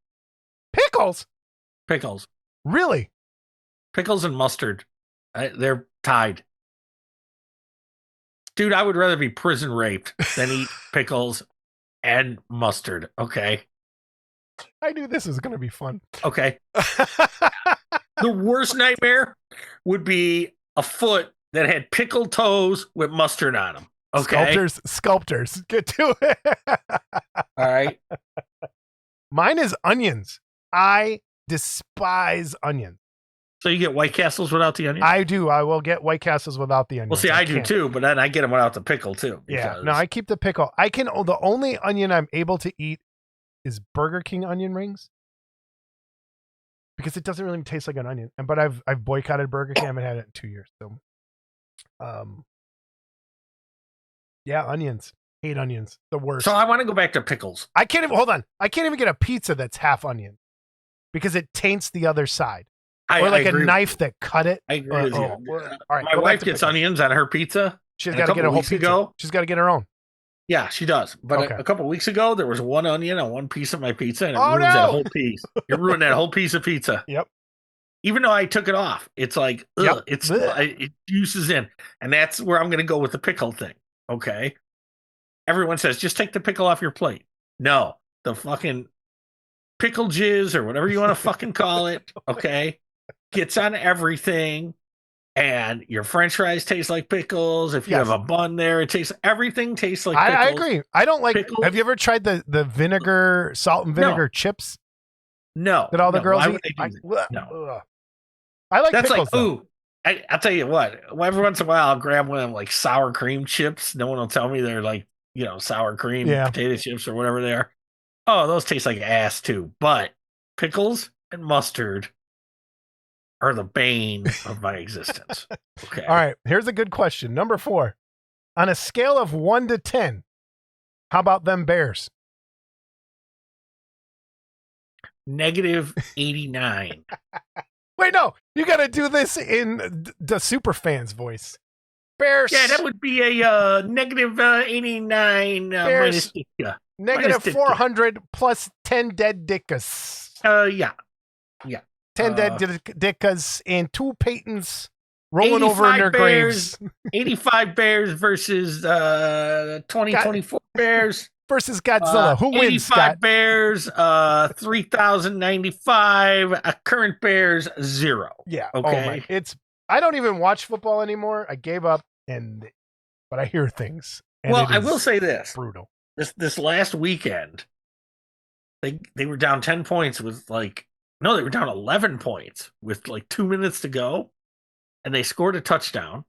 Pickles? Pickles. Really? Pickles and mustard. They're tied. Dude, I would rather be prison raped than eat pickles and mustard. Okay. I knew this was going to be fun. Okay. The worst nightmare would be a foot that had pickled toes with mustard on them. Okay. Sculptors. Get to it. All right. Mine is onions. I despise onions. So you get White Castles without the onion? I do. I will get White Castles without the onion. Well, see, I do too, but then I get them without the pickle too. Yeah. No, I keep the pickle. The only onion I'm able to eat is Burger King onion rings. Because it doesn't really taste like an onion. But I've boycotted Burger King. I haven't had it in 2 years. So yeah, onions. Hate onions. The worst. So I want to go back to pickles. I can't even get a pizza that's half onion. Because it taints the other side. Or like a knife that cut it. I agree with you. All right, my wife gets onions on her pizza. She's got to get a whole pizza. She's got to get her own. Yeah, she does. But a couple of weeks ago, there was one onion on one piece of my pizza, and it ruins that whole piece. It ruined that whole piece of pizza. Yep. Even though I took it off, it's like, it juices in. And that's where I'm going to go with the pickle thing. Okay. Everyone says, just take the pickle off your plate. No, the fucking pickle jizz or whatever you want to fucking call it. Okay. Gets on everything. And your French fries taste like pickles. If you have a bun there, everything tastes like pickles. I agree. I don't like pickles. Have you ever tried the vinegar, salt and vinegar chips? No. That all the girls eat? No. I like that's pickles. Like, ooh, I'll tell you what. Every once in a while, I'll grab one of them like sour cream chips. No one will tell me they're like, sour cream potato chips or whatever they are. Oh, those taste like ass too. But pickles and mustard are the bane of my existence. Okay. All right. Here's a good question. Number 4. On a scale of 1 to 10, how about them Bears? -89. Wait, no, you got to do this in the super fans voice. Bears. Yeah, that would be a negative 89 Bears. minus Ditka. Negative Ditka. 400 plus 10 dead dickas. Yeah. 10 dead dickas and 2 Peytons rolling over in their Bears, graves. 85 Bears versus 2024 Bears. Versus Godzilla. Who wins, 85 Scott? Bears, 3,095. Current Bears, 0. Yeah. Okay. I don't even watch football anymore. I gave up, but I hear things. And well, I will say this. Brutal. This last weekend, they were down 10 points with they were down 11 points with 2 minutes to go, and they scored a touchdown.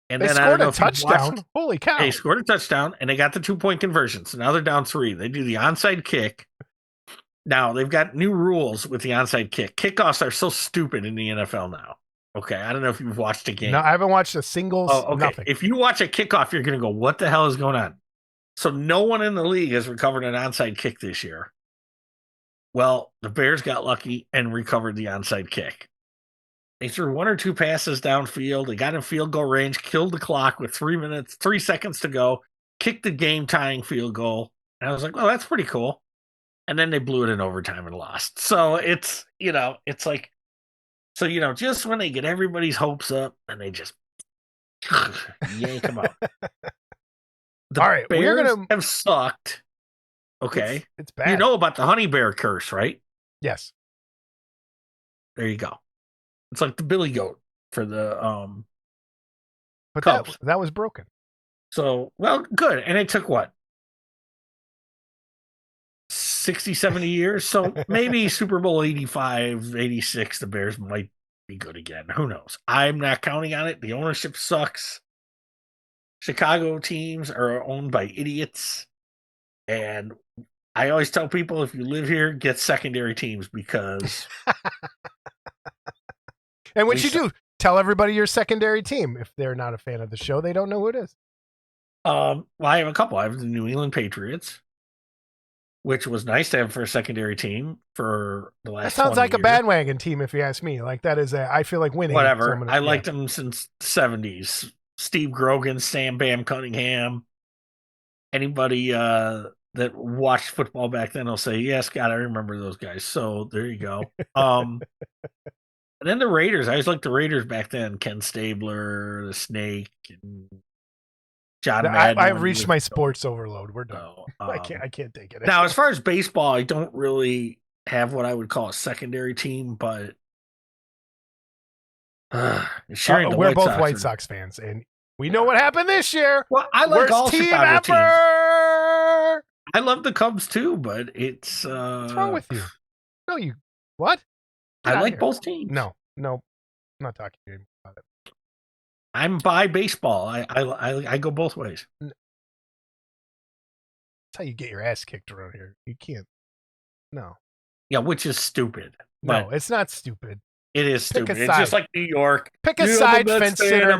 And they then scored a touchdown. Holy cow! They scored a touchdown, and they got the 2-point conversion. So now they're down 3. They do the onside kick. Now they've got new rules with the onside kick. Kickoffs are so stupid in the NFL now. Okay, I don't know if you've watched a game. No, I haven't watched a single. Oh, okay. Nothing. If you watch a kickoff, you're going to go, "What the hell is going on?" So no one in the league has recovered an onside kick this year. Well, the Bears got lucky and recovered the onside kick. They threw 1 or 2 passes downfield. They got in field goal range, killed the clock with 3 seconds to go, kicked the game-tying field goal. And I was like, well, that's pretty cool. And then they blew it in overtime and lost. So it's just when they get everybody's hopes up and they just yank them out. All right, Bears have sucked. Okay. It's bad. You know about the honey bear curse, right? Yes. There you go. It's like the billy goat for the but Cubs. that was broken. So, well, good. And it took what? 60, 70 years? So maybe Super Bowl 85, 86, the Bears might be good again. Who knows? I'm not counting on it. The ownership sucks. Chicago teams are owned by idiots. And I always tell people, if you live here, get secondary teams because... And what you do, tell everybody your secondary team. If they're not a fan of the show, they don't know who it is. Well, I have a couple. I have the New England Patriots, which was nice to have for a secondary team for the last. That sounds like years. A bandwagon team, if you ask me. Like that is I feel like winning. Whatever. I liked them since the 70s. Steve Grogan, Sam Bam Cunningham. Anybody that watched football back then will say, "Yes, God, I remember those guys." So there you go. And then the Raiders. I always liked the Raiders back then. Ken Stabler, the Snake, and John Madden. I've reached my sports overload. We're done. I can't take it. Now, as far as baseball, I don't really have what I would call a secondary team, but we're both White Sox fans, and we know what happened this year. Well, I like all team Chicago teams. I love the Cubs too, but it's what's wrong with you? No, you what? I like both teams. No, I'm not talking to you about it. I'm by baseball. I go both ways. That's how you get your ass kicked around here. You can't. No. Yeah, which is stupid. No, it's not stupid. It is stupid. It's just like New York. Pick a side, fence sitter.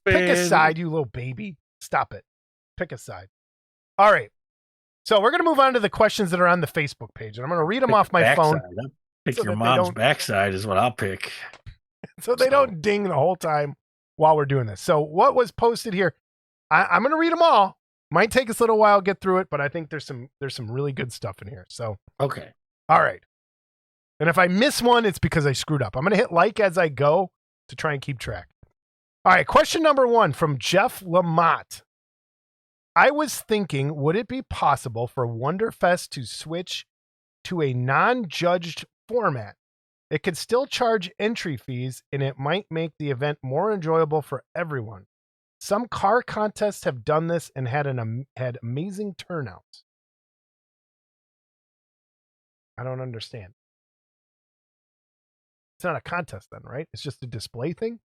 Pick a side, you little baby. Stop it. Pick a side. All right. So we're going to move on to the questions that are on the Facebook page, and I'm going to read them off my phone. Pick your mom's backside is what I'll pick. So they don't ding the whole time while we're doing this. So what was posted here? I'm going to read them all. Might take us a little while to get through it, but I think there's some really good stuff in here. So okay. All right. And if I miss one, it's because I screwed up. I'm going to hit like as I go to try and keep track. All right. Question number 1 from Jeff Lamott. I was thinking, would it be possible for Wonderfest to switch to a non-judged format? It could still charge entry fees, and it might make the event more enjoyable for everyone. Some car contests have done this and had amazing turnouts. I don't understand. It's not a contest then, right? It's just a display thing?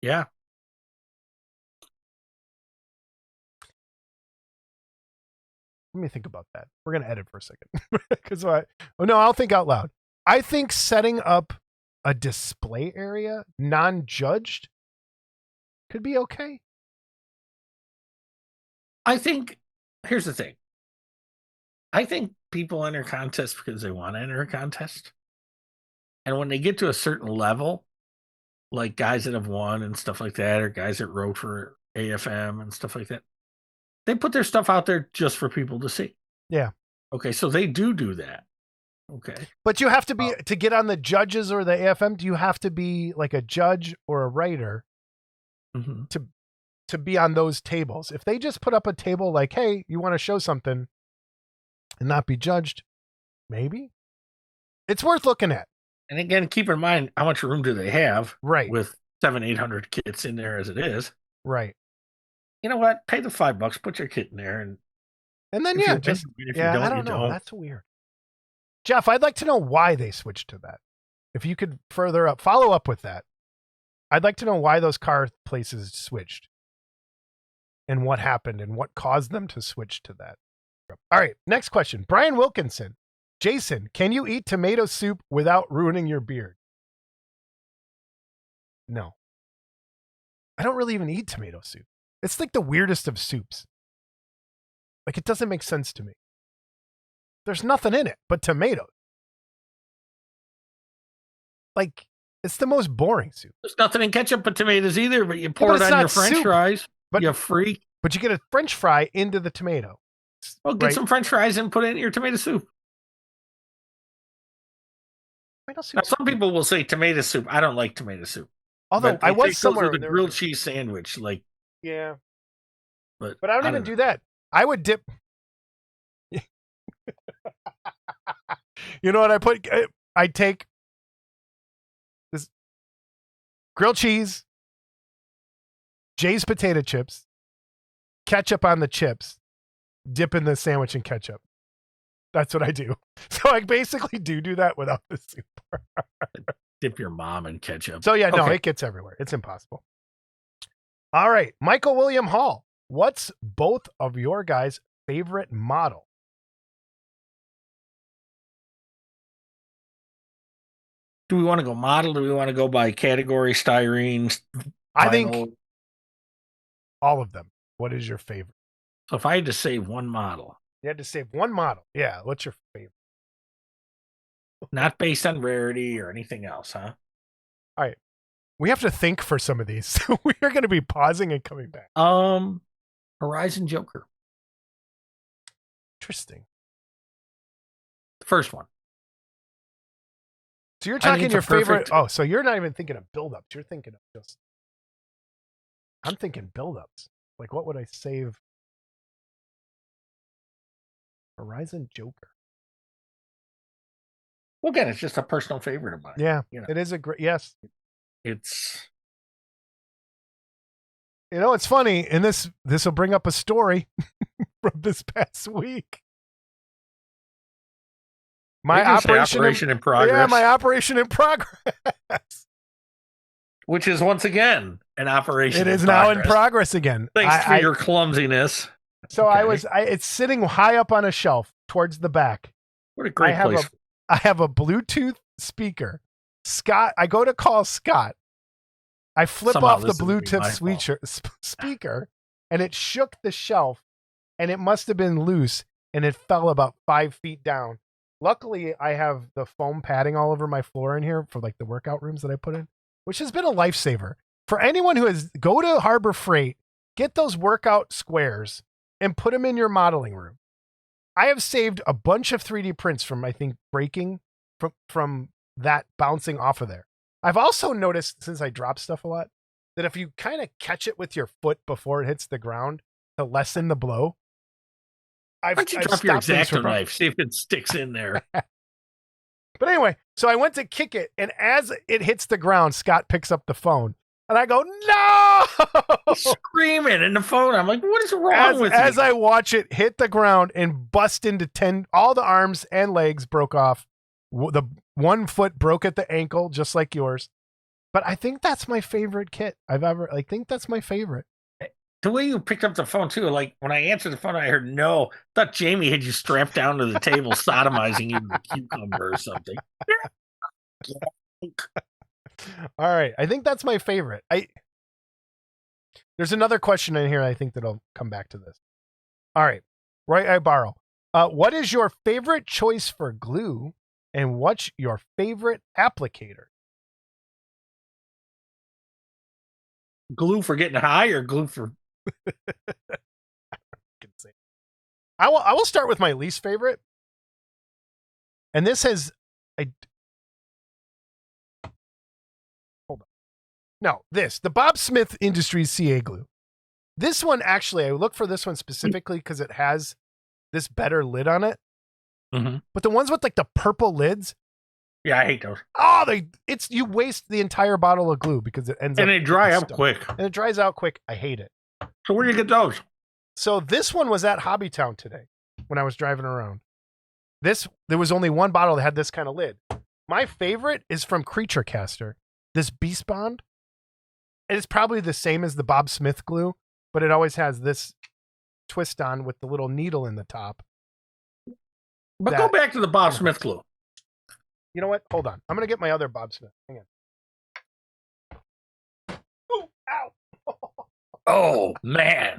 Yeah. Let me think about that. We're going to edit for a second. Because I'll think out loud. I think setting up a display area, non-judged, could be okay. I think, here's the thing. I think people enter contests because they want to enter a contest. And when they get to a certain level, like guys that have won and stuff like that, or guys that wrote for AFM and stuff like that, they put their stuff out there just for people to see. Yeah. Okay, so they do that. Okay. But you have to be, to get on the judges or the AFM, do you have to be like a judge or a writer to be on those tables? If they just put up a table like, hey, you want to show something and not be judged, maybe it's worth looking at. And again, keep in mind, how much room do they have? Right. With 700-800 kits in there as it is. Right. You know what? Pay the $5, put your kit in there, and then if yeah, you just win, if yeah. you don't, I don't you know. don't. That's weird. Jeff, I'd like to know why they switched to that. If you could follow up with that. I'd like to know why those car places switched and what happened and what caused them to switch to that. All right, next question. Brian Wilkinson. Jason, can you eat tomato soup without ruining your beard? No. I don't really even eat tomato soup. It's like the weirdest of soups. Like, it doesn't make sense to me. There's nothing in it but tomatoes. Like, it's the most boring soup. There's nothing in ketchup but tomatoes either, but you pour but it it's on not your French soup. fries. But you freak. But you get a French fry into the tomato. Well, get some French fries and put it in your tomato soup. Tomato soup. Now, some people will say tomato soup. I don't like tomato soup. Although I was somewhere with a grilled cheese sandwich, like yeah, but I don't even do that. I would dip. You know what I put? I take this grilled cheese, Jay's potato chips, ketchup on the chips, dip in the sandwich in ketchup. That's what I do. So I basically do that without the soup. Dip your mom in ketchup. So yeah, no, it gets everywhere. It's impossible. All right, Michael William Hall. What's both of your guys' favorite model? Do we want to go model? Do we want to go by category, styrene? I think all of them. What is your favorite? So if I had to save one model. You had to save one model. Yeah, what's your favorite? Not based on rarity or anything else, huh? All right. We have to think for some of these. So we are going to be pausing and coming back. Horizon Joker. Interesting. The first one. So you're talking your favorite. Oh, so you're not even thinking of build-ups. You're thinking of just. I'm thinking build-ups. Like, what would I save? Horizon Joker. Well, again, it's just a personal favorite of mine. Yeah, it is a great. Yes, it's. You know, it's funny, and this will bring up a story from this past week. My operation in progress. Yeah, my operation in progress. Which is once again an operation. It is now in progress again. Thanks for your clumsiness. So it's sitting high up on a shelf towards the back. What a great place. I have a Bluetooth speaker. Scott, I go to call Scott. I flip off the Bluetooth speaker, and it shook the shelf, and it must have been loose, and it fell about 5 feet down. Luckily, I have the foam padding all over my floor in here for like the workout rooms that I put in, which has been a lifesaver. For anyone who go to Harbor Freight, get those workout squares and put them in your modeling room. I have saved a bunch of 3D prints from, I think, breaking from that bouncing off of there. I've also noticed, since I drop stuff a lot, that if you kind of catch it with your foot before it hits the ground to lessen the blow, Why don't you drop your X-Acto knife, see if it sticks in there. But anyway, so I went to kick it, and as it hits the ground, Scott picks up the phone. And I go, no! Screaming in the phone. I'm like, what is wrong with you? As I watch it hit the ground and bust into 10, all the arms and legs broke off. The 1 foot broke at the ankle, just like yours. But I think that's my favorite kit I think that's my favorite. The way you picked up the phone, too, like when I answered the phone, I heard no. I thought Jamie had you strapped down to the table, sodomizing you with a cucumber or something. All right. I think that's my favorite. There's another question in here. I think that'll come back to this. All right. Right. I borrow. What is your favorite choice for glue And what's your favorite applicator? Glue for getting high or glue for... I will start with my least favorite. And this has hold on. No, the Bob Smith Industries CA glue. This one actually, I look for this one specifically because it has this better lid on it. Mm-hmm. But the ones with like the purple lids, yeah, I hate those. Oh, you waste the entire bottle of glue because it ends up. And they dry up stuff. quick. And it dries out quick. I hate it. So where do you get those? So this one was at Hobbytown today when I was driving around. There was only one bottle that had this kind of lid. My favorite is from Creature Caster. This Beast Bond. And it's probably the same as the Bob Smith glue, but it always has this twist on with the little needle in the top. But go back to the Bob Smith glue. You know what? Hold on. I'm going to get my other Bob Smith. Hang on. Ooh, ow. Oh, man.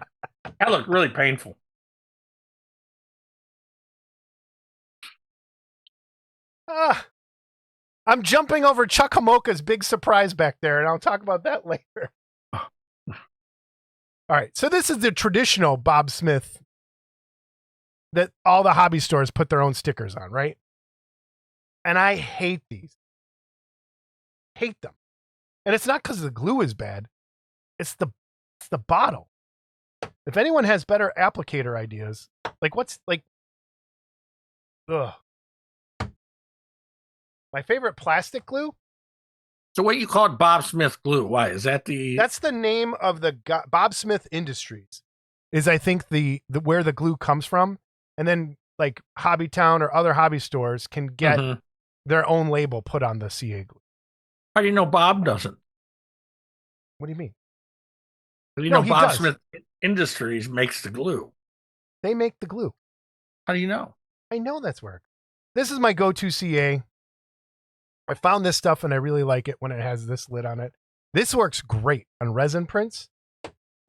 That looked really painful. I'm jumping over Chuck Hamoka's big surprise back there, and I'll talk about that later. All right. So this is the traditional Bob Smith that all the hobby stores put their own stickers on, right? And I hate these. Hate them. And it's not because the glue is bad. It's the bottle. If anyone has better applicator ideas, ugh. My favorite plastic glue? So what you call it Bob Smith glue? Why? Is that the... That's the name of the Bob Smith Industries. Is I think the where the glue comes from. And then like Hobbytown or other hobby stores can get their own label put on the CA glue. How do you know Bob doesn't? What do you mean? You know Bob Smith Industries makes the glue. They make the glue. How do you know? I know that's where. This is my go-to CA. I found this stuff and I really like it when it has this lid on it. This works great on resin prints.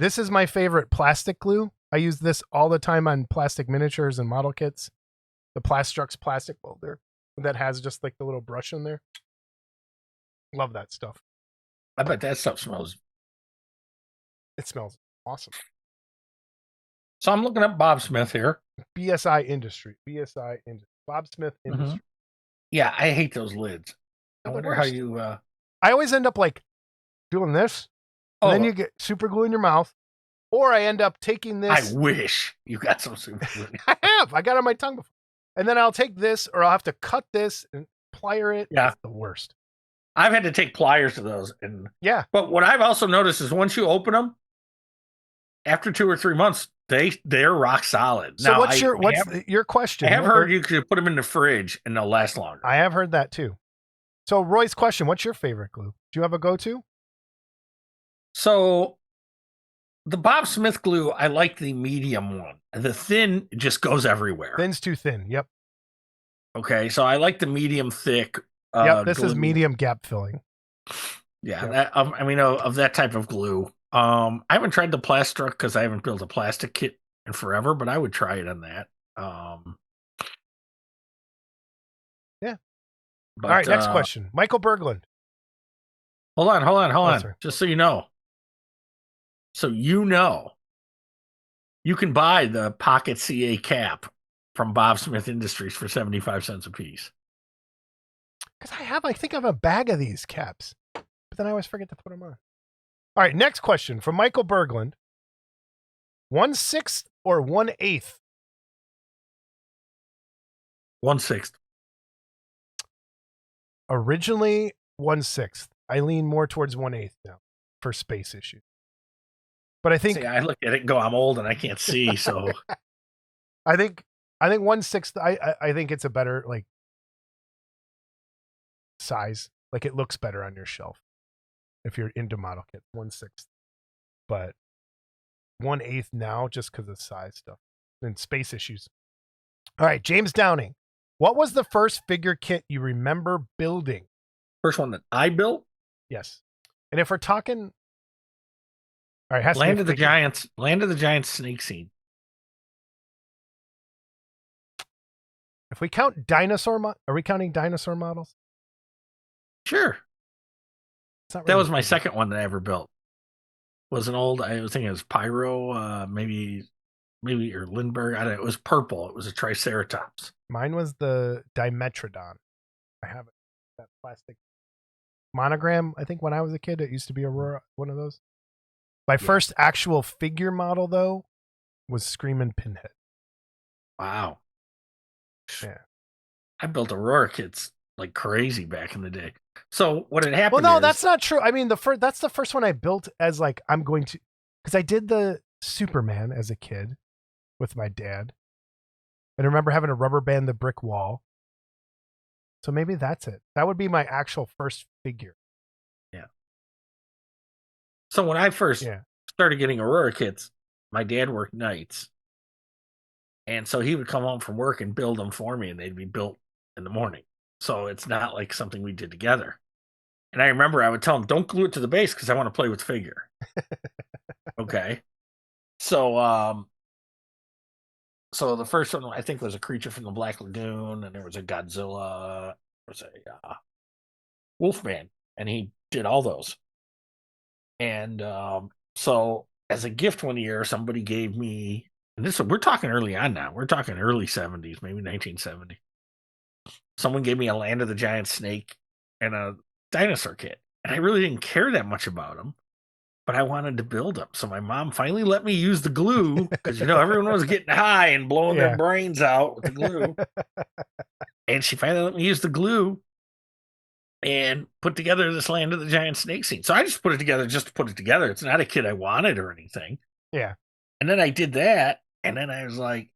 This is my favorite plastic glue. I use this all the time on plastic miniatures and model kits. The Plastrux plastic molder that has just like the little brush in there. Love that stuff. I bet that stuff smells. It smells awesome. So I'm looking up Bob Smith here. BSI Industry. BSI Industry. Bob Smith Industry. Yeah, I hate those lids. I wonder how you... I always end up like doing this. And then you get super glue in your mouth. Or I end up taking this. I wish you got some super glue. I have. I got it on my tongue before. And then I'll take this or I'll have to cut this and plier it. Yeah. It's the worst. I've had to take pliers to those. Yeah. But what I've also noticed is once you open them, after 2 or 3 months, they're rock solid. So now, what's your question? I have heard you could put them in the fridge and they'll last longer. I have heard that too. So Roy's question, what's your favorite glue? Do you have a go-to? So the Bob Smith glue, I like the medium one. The thin just goes everywhere. Thin's too thin. Yep. Okay. So I like the medium thick. This glue. Is medium gap filling. Yeah. Yep. Of that type of glue. I haven't tried the Plastrux because I haven't built a plastic kit in forever, but I would try it on that. Yeah. All right, next question. Michael Berglund. Hold on. Sorry. Just so you know. You can buy the Pocket CA cap from Bob Smith Industries for 75 cents a piece. Because I think I have a bag of these caps, but then I always forget to put them on. All right, next question from Michael Berglund. 1/6 or 1/8? 1/6. Originally 1/6. I lean more towards 1/8 now for space issues. But I think I look at it and go, I'm old and I can't see, so I think 1/6. I think it's a better like size. Like it looks better on your shelf. If you're into model kit, 1/6, but 1/8 now just because of size stuff and space issues. All right, James Downing. What was the first figure kit you remember building? First one that I built? Yes. And if we're talking, all right, Land of the Giants snake scene. If we count are we counting dinosaur models? Sure. It's not That really was my figures. second one that I ever built. Was an old, I was thinking it was Pyro, maybe or Lindbergh. I don't know. It was purple. It was a Triceratops. Mine was the Dimetrodon. I have it. That plastic monogram. I think when I was a kid, it used to be Aurora, one of those. My first actual figure model, though, was Screamin' Pinhead. Wow. Yeah. I built Aurora kits like crazy back in the day. So what had happened? Well, no, is, that's not true. I mean, that's the first one I built as like I'm going to, because I did the Superman as a kid with my dad. And I remember having to rubber band the brick wall. So maybe that's it. That would be my actual first figure. Yeah. So when I first started getting Aurora kits, my dad worked nights. And so he would come home from work and build them for me, and they'd be built in the morning. So it's not like something we did together. And I remember I would tell him, don't glue it to the base because I want to play with the figure. Okay. So so the first one I think was a creature from the Black Lagoon, and there was a Godzilla, there was a Wolfman, and he did all those. And so as a gift one year, somebody gave me, and this we're talking early on now. We're talking early 70s, maybe 1970. Someone gave me a Land of the Giant Snake and a dinosaur kit. And I really didn't care that much about them, but I wanted to build them. So my mom finally let me use the glue because, everyone was getting high and blowing their brains out with the glue. And she finally let me use the glue and put together this Land of the Giant Snake scene. So I just put it together just to put it together. It's not a kit I wanted or anything. Yeah. And then I did that. And then I was like,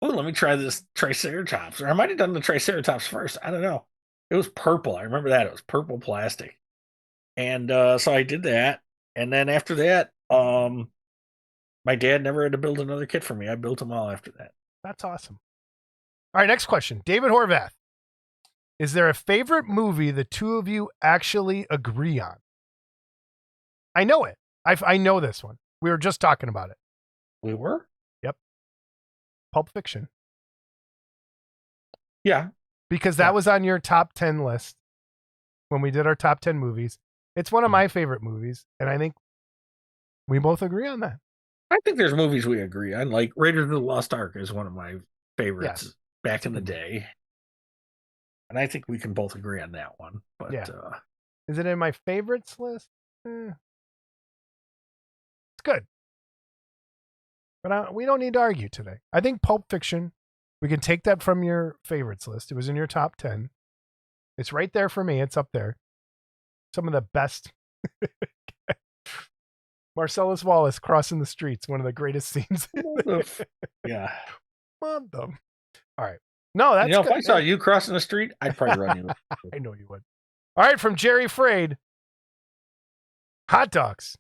oh, let me try this Triceratops. Or I might have done the Triceratops first. I don't know. It was purple. I remember that. It was purple plastic. And so I did that. And then after that, my dad never had to build another kit for me. I built them all after that. That's awesome. All right, next question. David Horvath. Is there a favorite movie the two of you actually agree on? I know it. I know this one. We were just talking about it. We were? Yep. Pulp Fiction. Yeah. Because that was on your top 10 list when we did our top 10 movies. It's one of my favorite movies, and I think we both agree on that. I think there's movies we agree on. Like Raiders of the Lost Ark is one of my favorites back in the day. And I think we can both agree on that one. But is it in my favorites list? It's good. But we don't need to argue today. I think Pulp Fiction, we can take that from your favorites list. It was in your top 10. It's right there for me. It's up there. Some of the best. Marcellus Wallace crossing the streets, one of the greatest scenes. Yeah. All right. No, that's good. If I saw you crossing the street, I'd probably run you. I know you would. All right, from Jerry Frade. Hot dogs.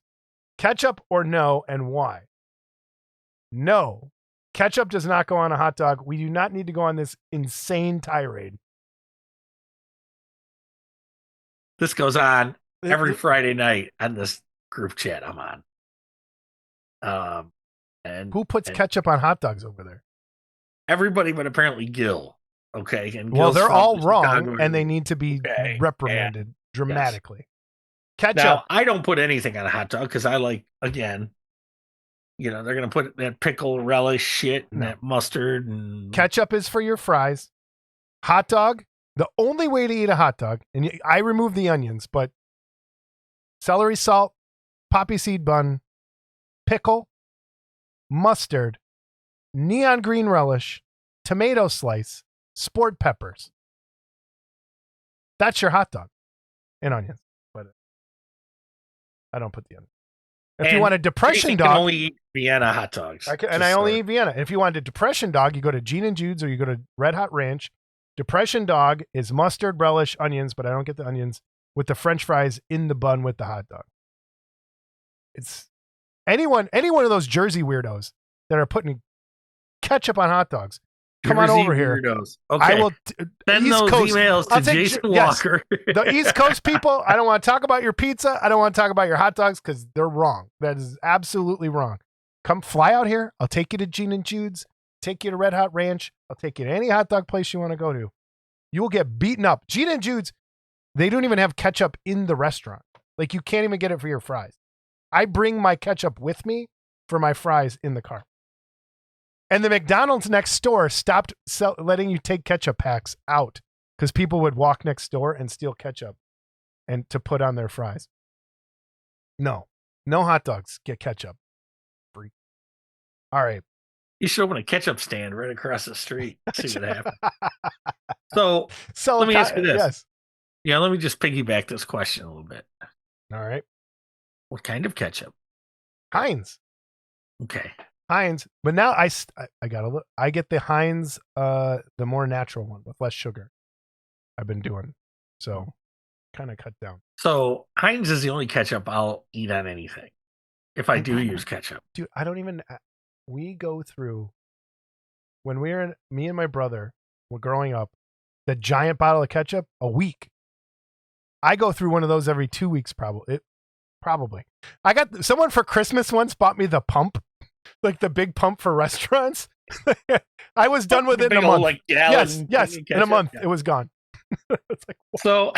Ketchup or no, and why? No. Ketchup does not go on a hot dog. We do not need to go on this insane tirade. This goes on every Friday night on this group chat I'm on. And who puts ketchup on hot dogs over there? Everybody, but apparently Gil. Okay. And well, they're all wrong, and they need to be reprimanded dramatically. Ketchup. Now, I don't put anything on a hot dog because I like, again, they're going to put that pickle relish shit and that mustard. And ketchup is for your fries. Hot dog, the only way to eat a hot dog, and I remove the onions, but celery salt, poppy seed bun, pickle, mustard, neon green relish, tomato slice, sport peppers. That's your hot dog and onions. But I don't put the onions. If you want a depression dog, I only eat Vienna hot dogs. I only eat Vienna. If you want a depression dog, you go to Gene and Jude's or you go to Red Hot Ranch. Depression dog is mustard, relish, onions, but I don't get the onions with the French fries in the bun with the hot dog. It's any one of those Jersey weirdos that are putting ketchup on hot dogs. Come on over here. Okay. I will send East those Coast, emails to Jason Walker. The East Coast people, I don't want to talk about your pizza. I don't want to talk about your hot dogs because they're wrong. That is absolutely wrong. Come fly out here. I'll take you to Gene and Jude's. take you to Red Hot Ranch. I'll take you to any hot dog place you want to go to. You will get beaten up. Gina and Jude's, they don't even have ketchup in the restaurant. Like, you can't even get it for your fries. I bring my ketchup with me for my fries in the car. And the McDonald's next door stopped letting you take ketchup packs out because people would walk next door and steal ketchup and to put on their fries. No hot dogs get ketchup. Free. All right. You should open a ketchup stand right across the street. See what happens. So let me ask you this. Yes. Yeah, let me just piggyback this question a little bit. All right. What kind of ketchup? Heinz. Okay. Heinz, but now I gotta look. I get the Heinz, the more natural one with less sugar. I've been doing so, kind of cut down. So Heinz is the only ketchup I'll eat on anything. If I do use ketchup, dude, I don't even. We go through when me and my brother were growing up, the giant bottle of ketchup a week. I go through one of those every 2 weeks, probably. I got someone for Christmas once bought me the pump. Like the big pump for restaurants. I was done with it in a month. Like, yes, in a month it was gone. It's like, so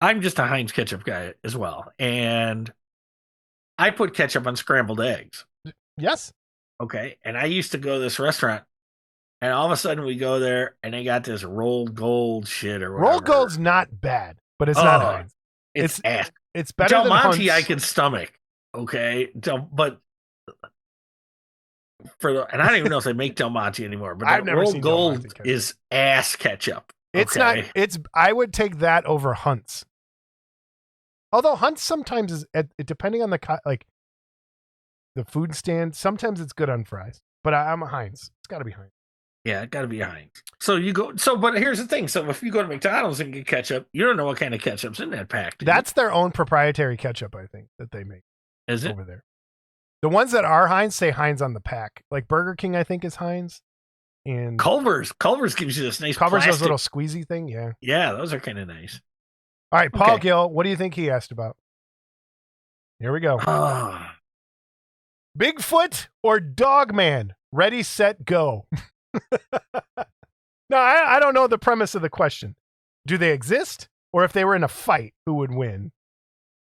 I'm just a Heinz ketchup guy as well, and I put ketchup on scrambled eggs. Yes. Okay, and I used to go to this restaurant, and all of a sudden we go there, and they got this rolled gold shit or whatever. Rolled gold's not bad, but it's not Heinz. It's ass. It's better Del than Monte. Hunt's. I can stomach. Okay, but and I don't even know if they make Del Monte anymore. But I've never seen Gold is ass ketchup. It's not. I would take that over Hunt's. Although Hunt's sometimes is, depending on the food stand, sometimes it's good on fries. But I'm a Heinz. It's got to be Heinz. Yeah, it got to be a Heinz. So you go. But here's the thing. So if you go to McDonald's and get ketchup, you don't know what kind of ketchup's in that pack. That's their own proprietary ketchup, I think, that they make. Is it over there? The ones that are Heinz say Heinz on the pack. Like Burger King, I think, is Heinz. And Culver's gives you this nice Culver's plastic. those little squeezy thing. Yeah. Yeah, those are kind of nice. All right, Paul Gill, what do you think he asked about? Here we go. Bigfoot or Dogman? Ready, set, go. No, I don't know the premise of the question. Do they exist? Or if they were in a fight, who would win?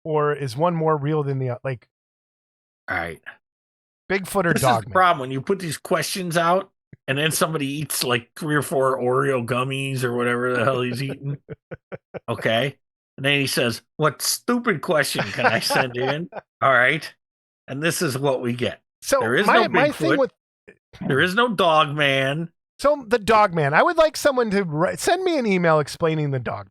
Or is one more real than the other? Like, all right. Bigfoot or This Dogman? is the problem when you put these questions out and then somebody eats like 3 or 4 Oreo gummies or whatever the hell he's eating. Okay. And then he says, what stupid question can I send in? All right. And this is what we get. So there is my no Bigfoot. thing with there is no Dogman. So the Dogman, I would like someone to send me an email explaining the dog.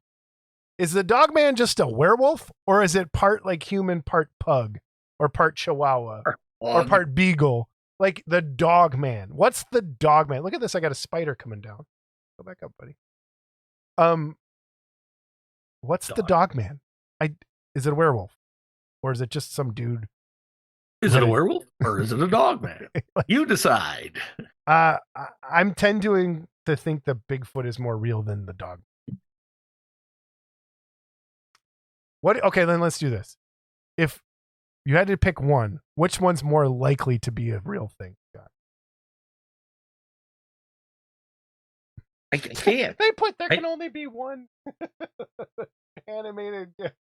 Is the Dogman just a werewolf, or is it part like human, part pug, or part Chihuahua, or part beagle? Like the Dogman. What's the Dogman? Look at this. I got a spider coming down. Go back up, buddy. What's the Dogman? Is it a werewolf, or is it just some dude? Is it a werewolf or is it a Dogman? You decide. I'm tending to think the Bigfoot is more real than the dog. What? Okay, then let's do this. If you had to pick one, which one's more likely to be a real thing? God. I can't. They put there can only be one animated. That's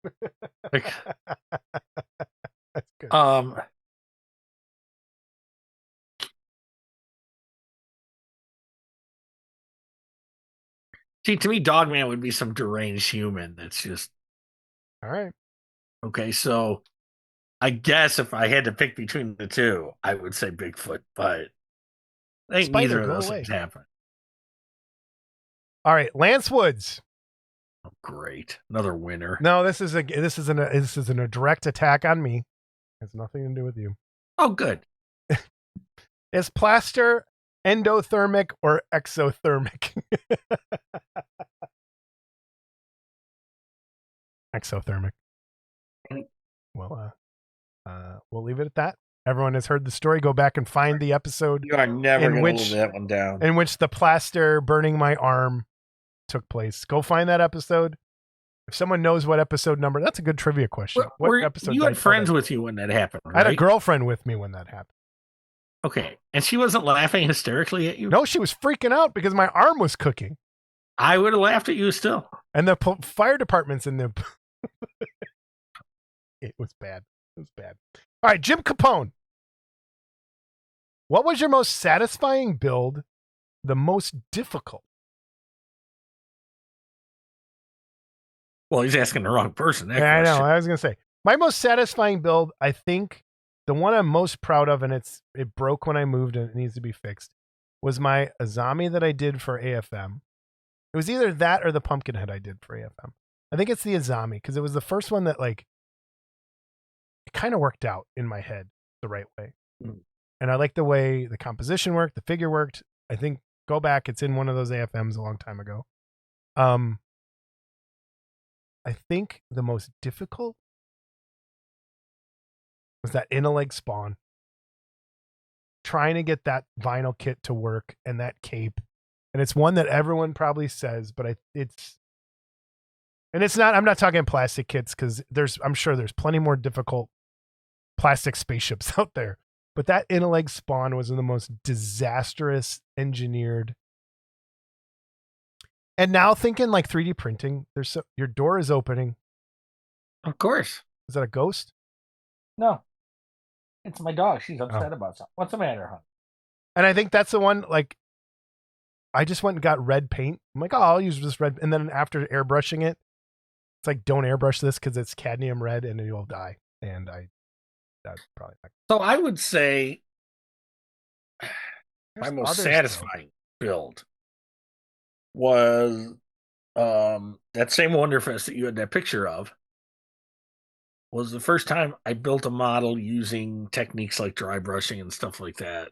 good. See, to me, Dogman would be some deranged human that's just all right. Okay, so I guess if I had to pick between the two, I would say Bigfoot, but I think neither of those things happen. All right, Lance Woods. Oh, great, another winner. No, this is a direct attack on me. It has nothing to do with you. Oh, good. Is plaster endothermic or exothermic? Exothermic. Well, we'll leave it at that. Everyone has heard the story. Go back and find the episode. You are never going to live that one down. In which the plaster burning my arm took place. Go find that episode. If someone knows what episode number, that's a good trivia question. What episode? You had friends with you when that happened, right? I had a girlfriend with me when that happened. Okay. And she wasn't laughing hysterically at you? No, she was freaking out because my arm was cooking. I would have laughed at you still. And the fire department's in the... It was bad. It was bad. All right, Jim Capone. What was your most satisfying build, the most difficult? Well, he's asking the wrong person. That Yeah, I question. know. I was going to say, my most satisfying build, I think the one I'm most proud of, and it broke when I moved and it needs to be fixed, was my Azami that I did for AFM. It was either that or the Pumpkinhead I did for AFM. I think it's the Azami because it was the first one that like it kind of worked out in my head the right way. And I like the way the composition worked, the figure worked. I think go back, it's in one of those AFMs a long time ago. I think the most difficult was that Inaleg spawn. Trying to get that vinyl kit to work and that cape. And it's one that everyone probably says, but it's not, I'm not talking plastic kits because I'm sure there's plenty more difficult plastic spaceships out there. But that Inaleg spawn was the most disastrous engineered. And now thinking like 3D printing, your door is opening. Of course. Is that a ghost? No. It's my dog. She's upset about something. What's the matter, hon? And I think that's the one, like, I just went and got red paint. I'm like, oh, I'll use this red. And then after airbrushing it, it's like, don't airbrush this because it's cadmium red and you'll die. And that's probably not. So I would say my most satisfying build was that same Wonderfest that you had that picture of. Was the first time I built a model using techniques like dry brushing and stuff like that.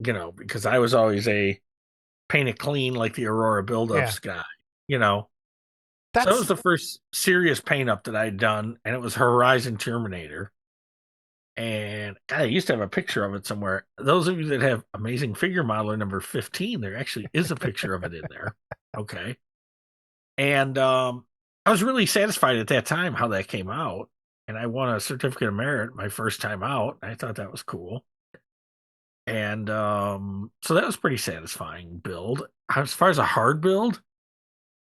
You know, because I was always a paint it clean like the Aurora build-ups guy. You know, so that was the first serious paint up that I'd done, and it was Horizon Terminator. And God, I used to have a picture of it somewhere. Those of you that have Amazing Figure Modeler number 15, there actually is a picture of it in there. Okay. And I was really satisfied at that time how that came out. And I won a certificate of merit my first time out. I thought that was cool. And so that was pretty satisfying build. As far as a hard build,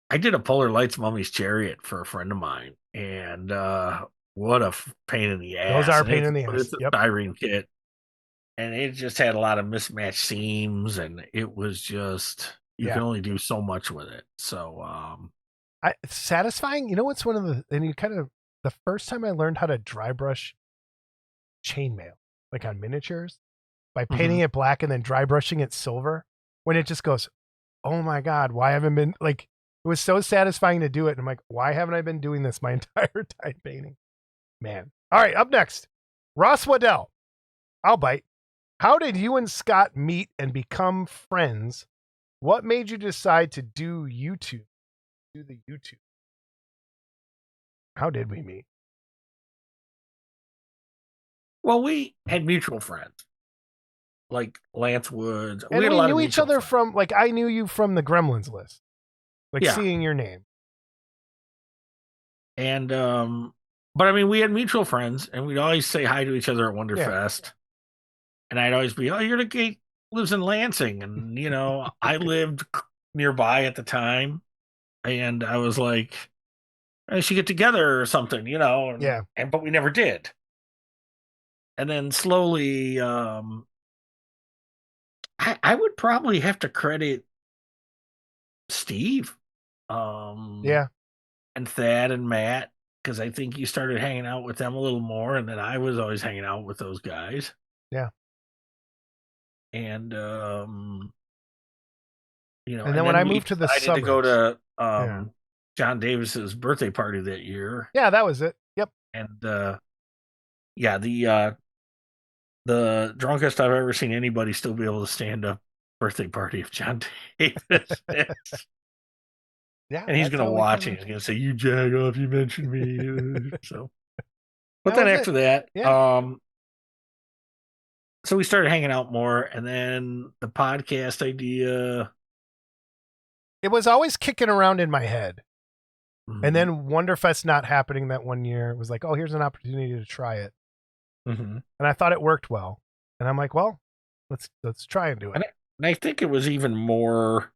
I did a Polar Lights Mummy's Chariot for a friend of mine. And what a pain in the ass. Those are pain in the ass. It's a styrene kit. And it just had a lot of mismatched seams. And it was just, you can only do so much with it. So satisfying. You know what's one of the, and you kind of, the first time I learned how to dry brush chainmail, like on miniatures, by painting it black and then dry brushing it silver, when it just goes, oh my God, why haven't been like, it was so satisfying to do it. And I'm like, why haven't I been doing this my entire time painting? Man. All right, up next, Ross Waddell. I'll bite. How did you and Scott meet and become friends? What made you decide to do YouTube? Do the YouTube. How did we meet? Well, we had mutual friends, like Lance Woods. And we knew each other from, like, I knew you from the Gremlins list, like seeing your name. And, but I mean, we had mutual friends, and we'd always say hi to each other at Wonderfest. Yeah. And I'd always be, oh, you're the guy lives in Lansing, and you know, I lived nearby at the time, and I was like, I should get together or something, you know. And but we never did. And then slowly, I would probably have to credit Steve, and Thad and Matt, because I think you started hanging out with them a little more, and then I was always hanging out with those guys. Yeah. And you know, and then when I moved to the suburbs, to go to John Davis's birthday party that year. Yeah, that was it. Yep. And the drunkest I've ever seen anybody still be able to stand up birthday party of John Davis. Yeah, and he's gonna watch it. He's gonna say, "You jag off, you mentioned me." So, but then after that, so we started hanging out more, and then the podcast idea. It was always kicking around in my head. And then Wonderfest not happening that one year, it was like, oh, here's an opportunity to try it. And I thought it worked well. And I'm like, well, Let's try and do it. And I think it was even more.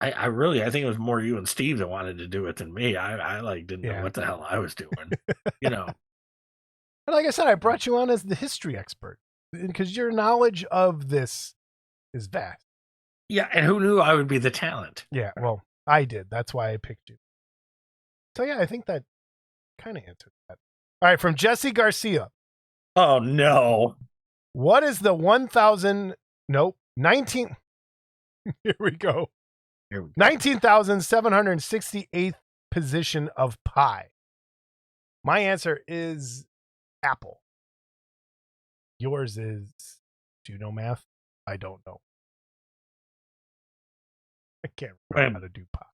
I think it was more you and Steve that wanted to do it than me. I like didn't know what the hell I was doing. You know. And like I said, I brought you on as the history expert because your knowledge of this is vast. Yeah, and who knew I would be the talent? Yeah, well, I did. That's why I picked you. So yeah, I think that kind of answered that. All right, from Jesse Garcia. Oh no. What is the 19 here we go. 19,768th position of pi? My answer is apple. Yours is, do you know math? I don't know. I can't remember how to do pi.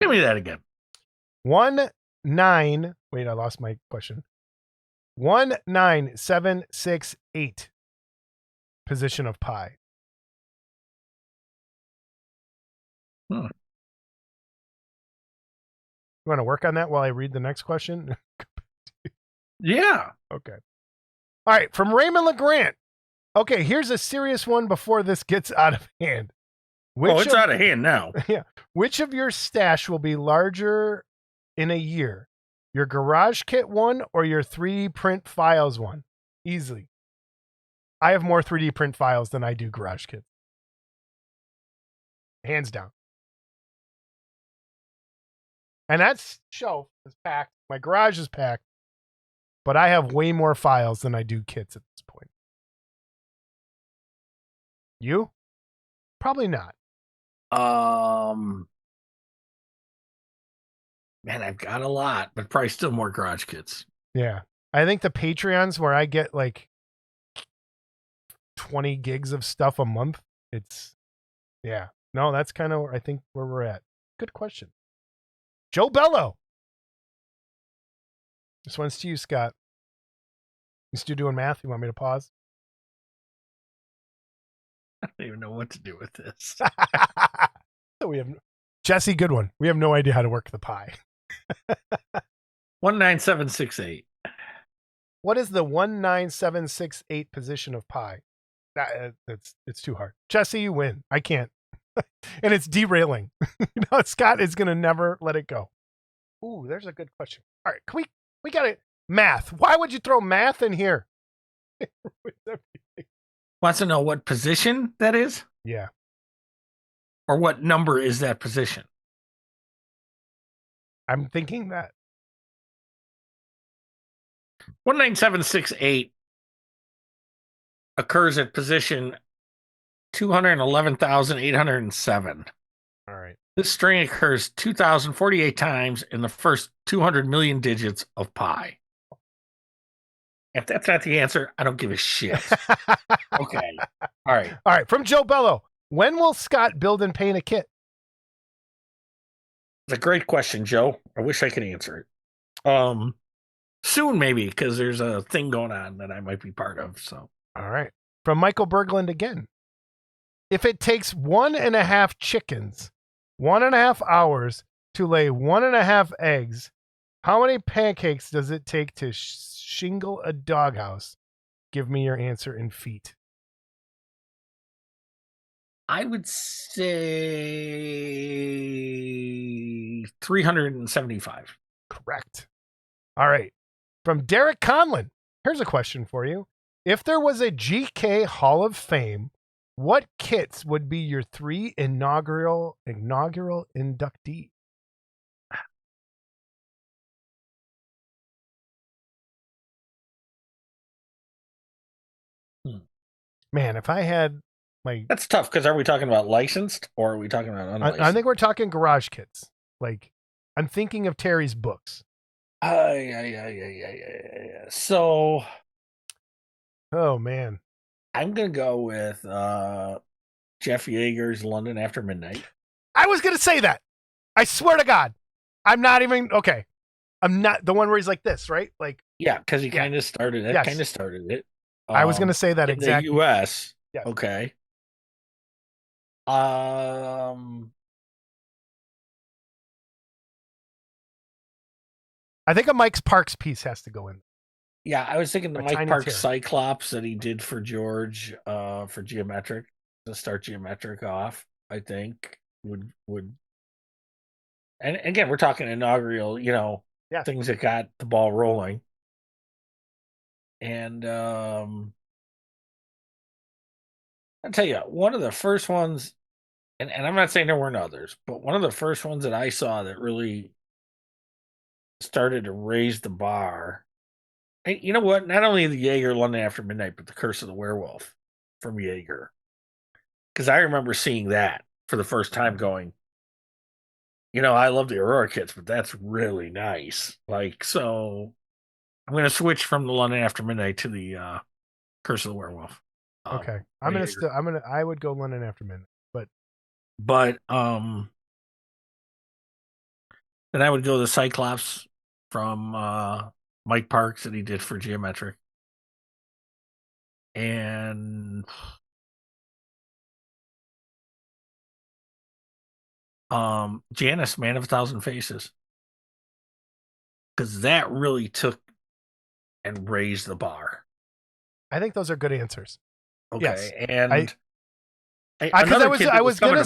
Give me that again. 19. Wait, I lost my question. 19768 position of pi. You want to work on that while I read the next question? Yeah. Okay. All right. From Raymond LeGrant. Okay, here's a serious one before this gets out of hand. It's out of hand now. Yeah. Which of your stash will be larger in a year? Your Garage Kit one or your 3D print files one? Easily. I have more 3D print files than I do Garage Kit. Hands down. And that shelf is packed. My garage is packed. But I have way more files than I do kits at this point. You? Probably not. Man, I've got a lot, but probably still more Garage Kits. Yeah. I think the Patreons where I get like 20 gigs of stuff a month, yeah. No, that's kind of, I think, where we're at. Good question. Joe Bello. This one's to you, Scott. You still doing math? You want me to pause? I don't even know what to do with this. So we have Jesse, good one. We have no idea how to work the pi. 19768. What is the 19768 position of pi? It's too hard. Jesse, you win. I can't. And it's derailing. Scott is going to never let it go. Ooh, there's a good question. All right, we got it. Math. Why would you throw math in here? Wants to know what position that is? Yeah. Or what number is that position? I'm thinking that. 19768 occurs at position 211,807. All right. This string occurs 2,048 times in the first 200 million digits of pi. If that's not the answer, I don't give a shit. Okay. All right. All right. From Joe Bello. When will Scott build and paint a kit? It's a great question, Joe. I wish I could answer it. Soon, maybe, because there's a thing going on that I might be part of. So, all right. From Michael Berglund again. If it takes 1.5 chickens, 1.5 hours to lay 1.5 eggs, how many pancakes does it take to shingle a doghouse? Give me your answer in feet. I would say 375. Correct. All right. From Derek Conlon. Here's a question for you. If there was a GK Hall of Fame, what kits would be your 3 inaugural inductee? Man, if I had my... That's tough, because are we talking about licensed or are we talking about unlicensed? I think we're talking garage kits. Like, I'm thinking of Terry's books. So... Oh, man. I'm going to go with Jeff Yeager's London After Midnight. I was going to say that. I swear to God. I'm not even... Okay. I'm not... The one where he's like this, right? Like... Yeah, because he kind of started it. Yes. Kind of started it. I was going to say that in exactly. the U.S. Yes. Okay. I think a Mike Parks piece has to go in. Yeah, I was thinking the A Mike tiny Parks Terry. Cyclops that he did for George for Geometric to start Geometric off. I think would and again we're talking inaugural, Yes. things that got the ball rolling. And I'll tell you, one of the first ones, and I'm not saying there weren't others, but one of the first ones that I saw that really started to raise the bar. And you know what? Not only the Jaeger London After Midnight, but the Curse of the Werewolf from Jaeger. Because I remember seeing that for the first time going, I love the Aurora kits, but that's really nice. Like, so I'm going to switch from the London After Midnight to the Curse of the Werewolf. Okay. Jaeger. I would go London After Midnight, but then I would go the Cyclops from Mike Parks that he did for Geometric. And Janus, Man of a Thousand Faces. Because that really took and raised the bar. I think those are good answers. Okay. Yes. And because I was gonna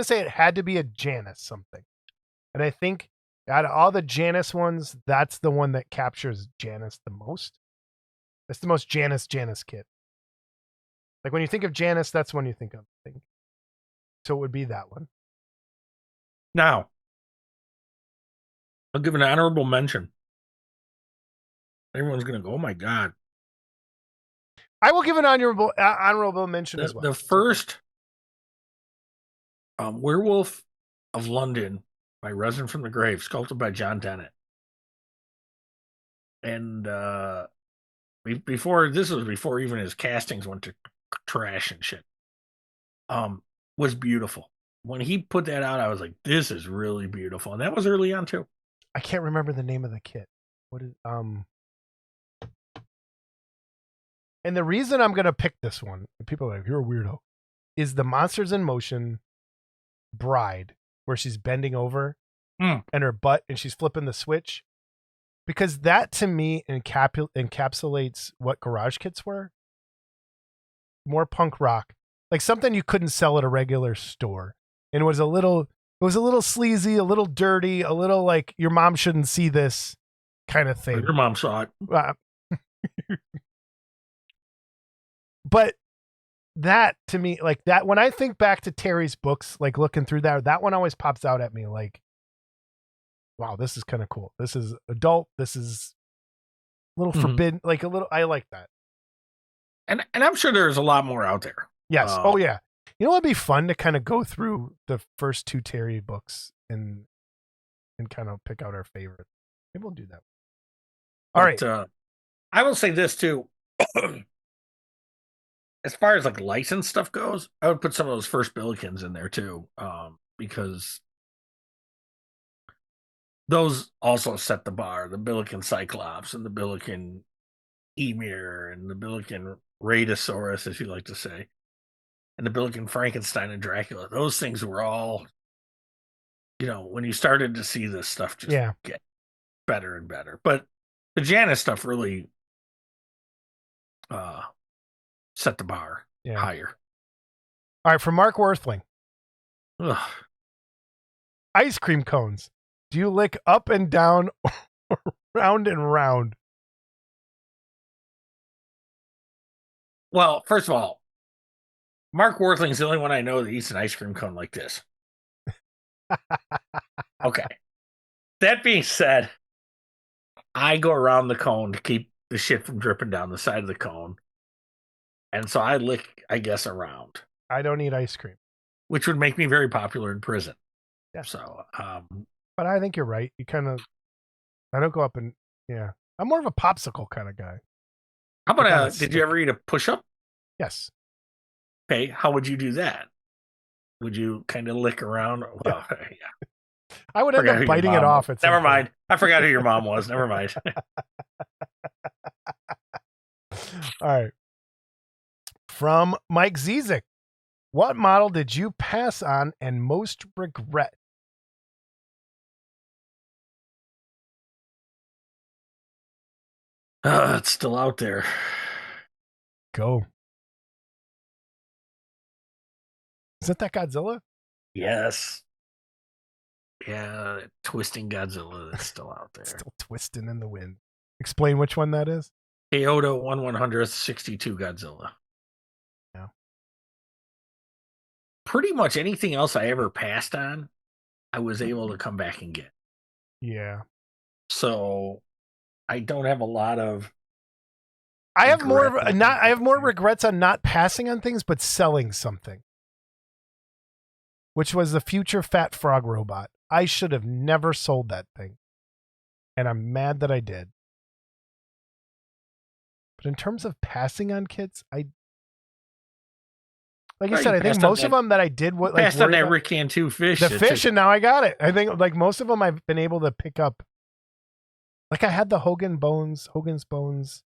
say it had to be a Janus something. And I think out of all the Janus ones, that's the one that captures Janus the most. It's the most Janus kit. Like when you think of Janus, that's when you think of, I think. So it would be that one. Now, I'll give an honorable mention. Everyone's going to go, oh my God. I will give an honorable mention as well. The first Werewolf of London by Resin from the Grave, sculpted by John Dennett. And before even his castings went to trash and shit. Was beautiful. When he put that out, I was like, this is really beautiful. And that was early on too. I can't remember the name of the kit. What is and the reason I'm gonna pick this one, and people are like, you're a weirdo, is the Monsters in Motion Bride, where she's bending over and her butt and she's flipping the switch. Because that to me encapsulates what garage kits were. More punk rock. Like something you couldn't sell at a regular store. And it was a little sleazy, a little dirty, a little like your mom shouldn't see this kind of thing. Your mom saw it. But that to me, like that, when I think back to Terry's books, like looking through that one always pops out at me like, wow, this is kind of cool. This is adult. This is a little forbidden, like a little, I like that. And I'm sure there's a lot more out there. Yes. Oh yeah. You know, it'd be fun to kind of go through the first two Terry books and kind of pick out our favorite. Maybe we'll do that. All right. I will say this too. As far as like licensed stuff goes, I would put some of those first Billikens in there too, because those also set the bar. The Billiken Cyclops and the Billiken Emir and the Billiken Raidosaurus, as you like to say, and the Billiken Frankenstein and Dracula. Those things were all, when you started to see this stuff just get better and better. But the Janus stuff really set the bar higher. All right, from Mark Worthling. Ugh. Ice cream cones. Do you lick up and down or round and round? Well, first of all, Mark Worthling's the only one I know that eats an ice cream cone like this. Okay. That being said, I go around the cone to keep the shit from dripping down the side of the cone. And so I lick, I guess, around. I don't eat ice cream. Which would make me very popular in prison. Yeah. So, but I think you're right. I don't go up and, I'm more of a popsicle kind of guy. How about did you ever eat a push-up? Yes. Okay, how would you do that? Would you kind of lick around? Well, yeah. I would end up biting it off. Never mind. I forgot who your mom was. Never mind. All right. From Mike Zizik. What model did you pass on and most regret? It's still out there. Go. Isn't that Godzilla? Yes. Yeah, twisting Godzilla that's still out there. Still twisting in the wind. Explain which one that is. Kyoto 1/100th 62 Godzilla. Yeah. Pretty much anything else I ever passed on, I was able to come back and get. Yeah. So I don't have a lot of. I have more regret. I have more regrets on not passing on things, but selling something, which was the future Fat Frog robot. I should have never sold that thing, and I'm mad that I did. But in terms of passing on kits, like I said, I think most of them that I did what like passed on that Rick Cantu fish. The fish, and now I got it. I think like most of them I've been able to pick up. Like I had the Hogan's Bones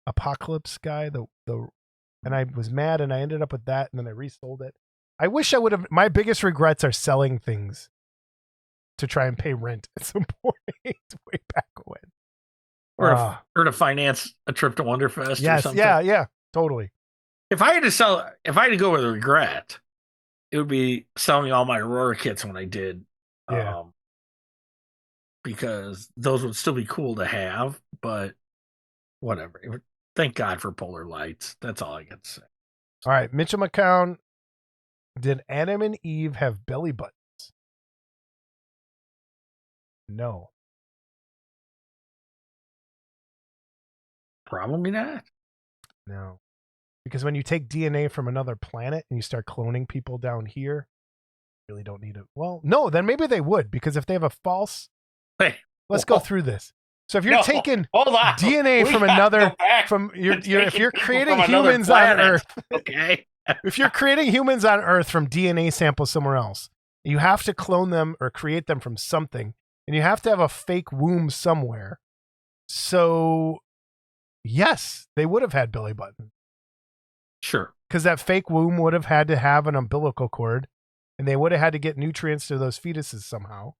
Apocalypse guy, and I was mad, and I ended up with that, and then I resold it. I wish I would have. My biggest regrets are selling things to try and pay rent at some point way back when. Or to finance a trip to Wonderfest or something. Yeah, totally. If I had to go with a regret, it would be selling all my Aurora kits when I did. Yeah. Because those would still be cool to have, but whatever. Thank God for polar lights. That's all I can say. All right, Mitchell McCown. Did Adam and Eve have belly buttons? No. Probably not. No. Because when you take DNA from another planet and you start cloning people down here, you really don't need it. Well, no, then maybe they would, because if they have a false... Hey, let's go through this. So if you're taking DNA from another... if you're creating humans on Earth... Okay. If you're creating humans on Earth from DNA samples somewhere else, you have to clone them or create them from something, and you have to have a fake womb somewhere. So, yes, they would have had belly button. Sure. Because that fake womb would have had to have an umbilical cord, and they would have had to get nutrients to those fetuses somehow.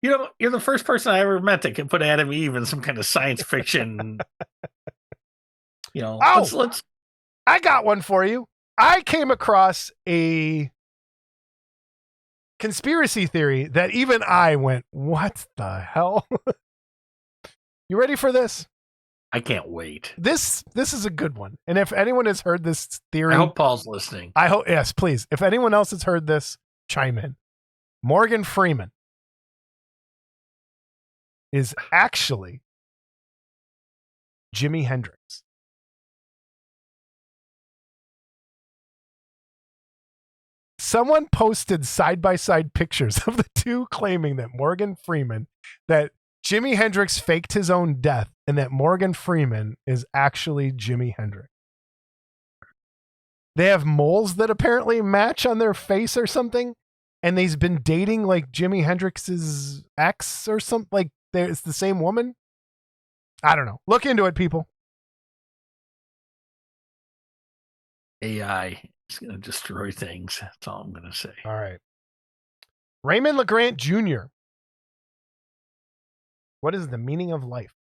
You know, you're the first person I ever met that can put Adam and Eve in some kind of science fiction. Let's. I got one for you. I came across a conspiracy theory that even I went, what the hell? You ready for this? I can't wait. This is a good one. And if anyone has heard this theory... I hope Paul's listening. I hope, yes, please. If anyone else has heard this, chime in. Morgan Freeman is actually Jimi Hendrix. Someone posted side-by-side pictures of the two, claiming that that Jimi Hendrix faked his own death and that Morgan Freeman is actually Jimi Hendrix. They have moles that apparently match on their face or something, and he's been dating like Jimi Hendrix's ex or something. Like it's the same woman. I don't know. Look into it, people. AI is going to destroy things. That's all I'm going to say. All right. Raymond LeGrant Jr. What is the meaning of life?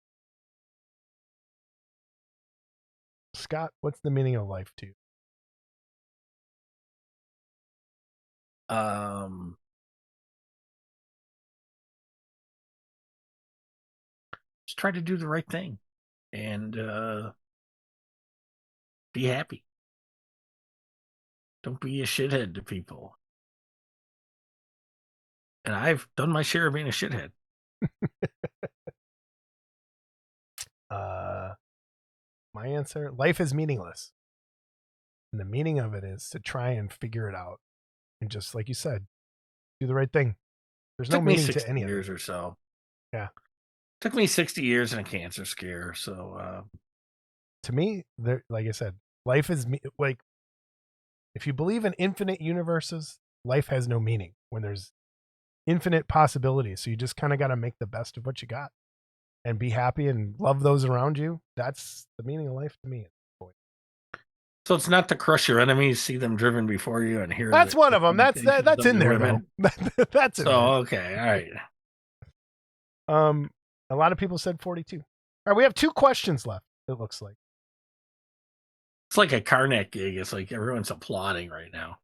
Scott, what's the meaning of life to you? Just try to do the right thing and be happy. Don't be a shithead to people. And I've done my share of being a shithead. My answer, life is meaningless. And the meaning of it is to try and figure it out. And just like you said, do the right thing. There's no meaning to any of it. Years or so. Yeah. Took me 60 years and a cancer scare. So to me, like I said, life is like, if you believe in infinite universes, life has no meaning when there's infinite possibilities. So you just kind of got to make the best of what you got and be happy and love those around you. That's the meaning of life to me. So it's not to crush your enemies, see them driven before you, and hear. That's one of them. That's in there, though. That's it. Oh, okay, all right. A lot of people said 42. All right, we have 2 questions left, it looks like. It's like a Karnak gig. It's like everyone's applauding right now.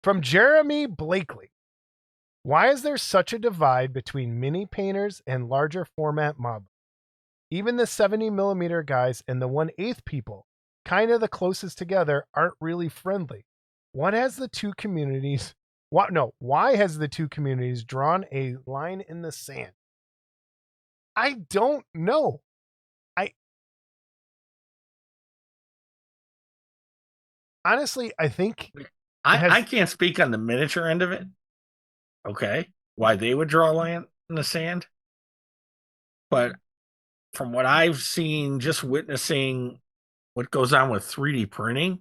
From Jeremy Blakely. Why is there such a divide between mini painters and larger format mob? Even the 70 millimeter guys and the 1/8 people, kind of the closest together, aren't really friendly. Why has the two communities drawn a line in the sand? I don't know. Honestly, I think I can't speak on the miniature end of it. Okay. Why they would draw a line in the sand. But from what I've seen, just witnessing what goes on with 3D printing,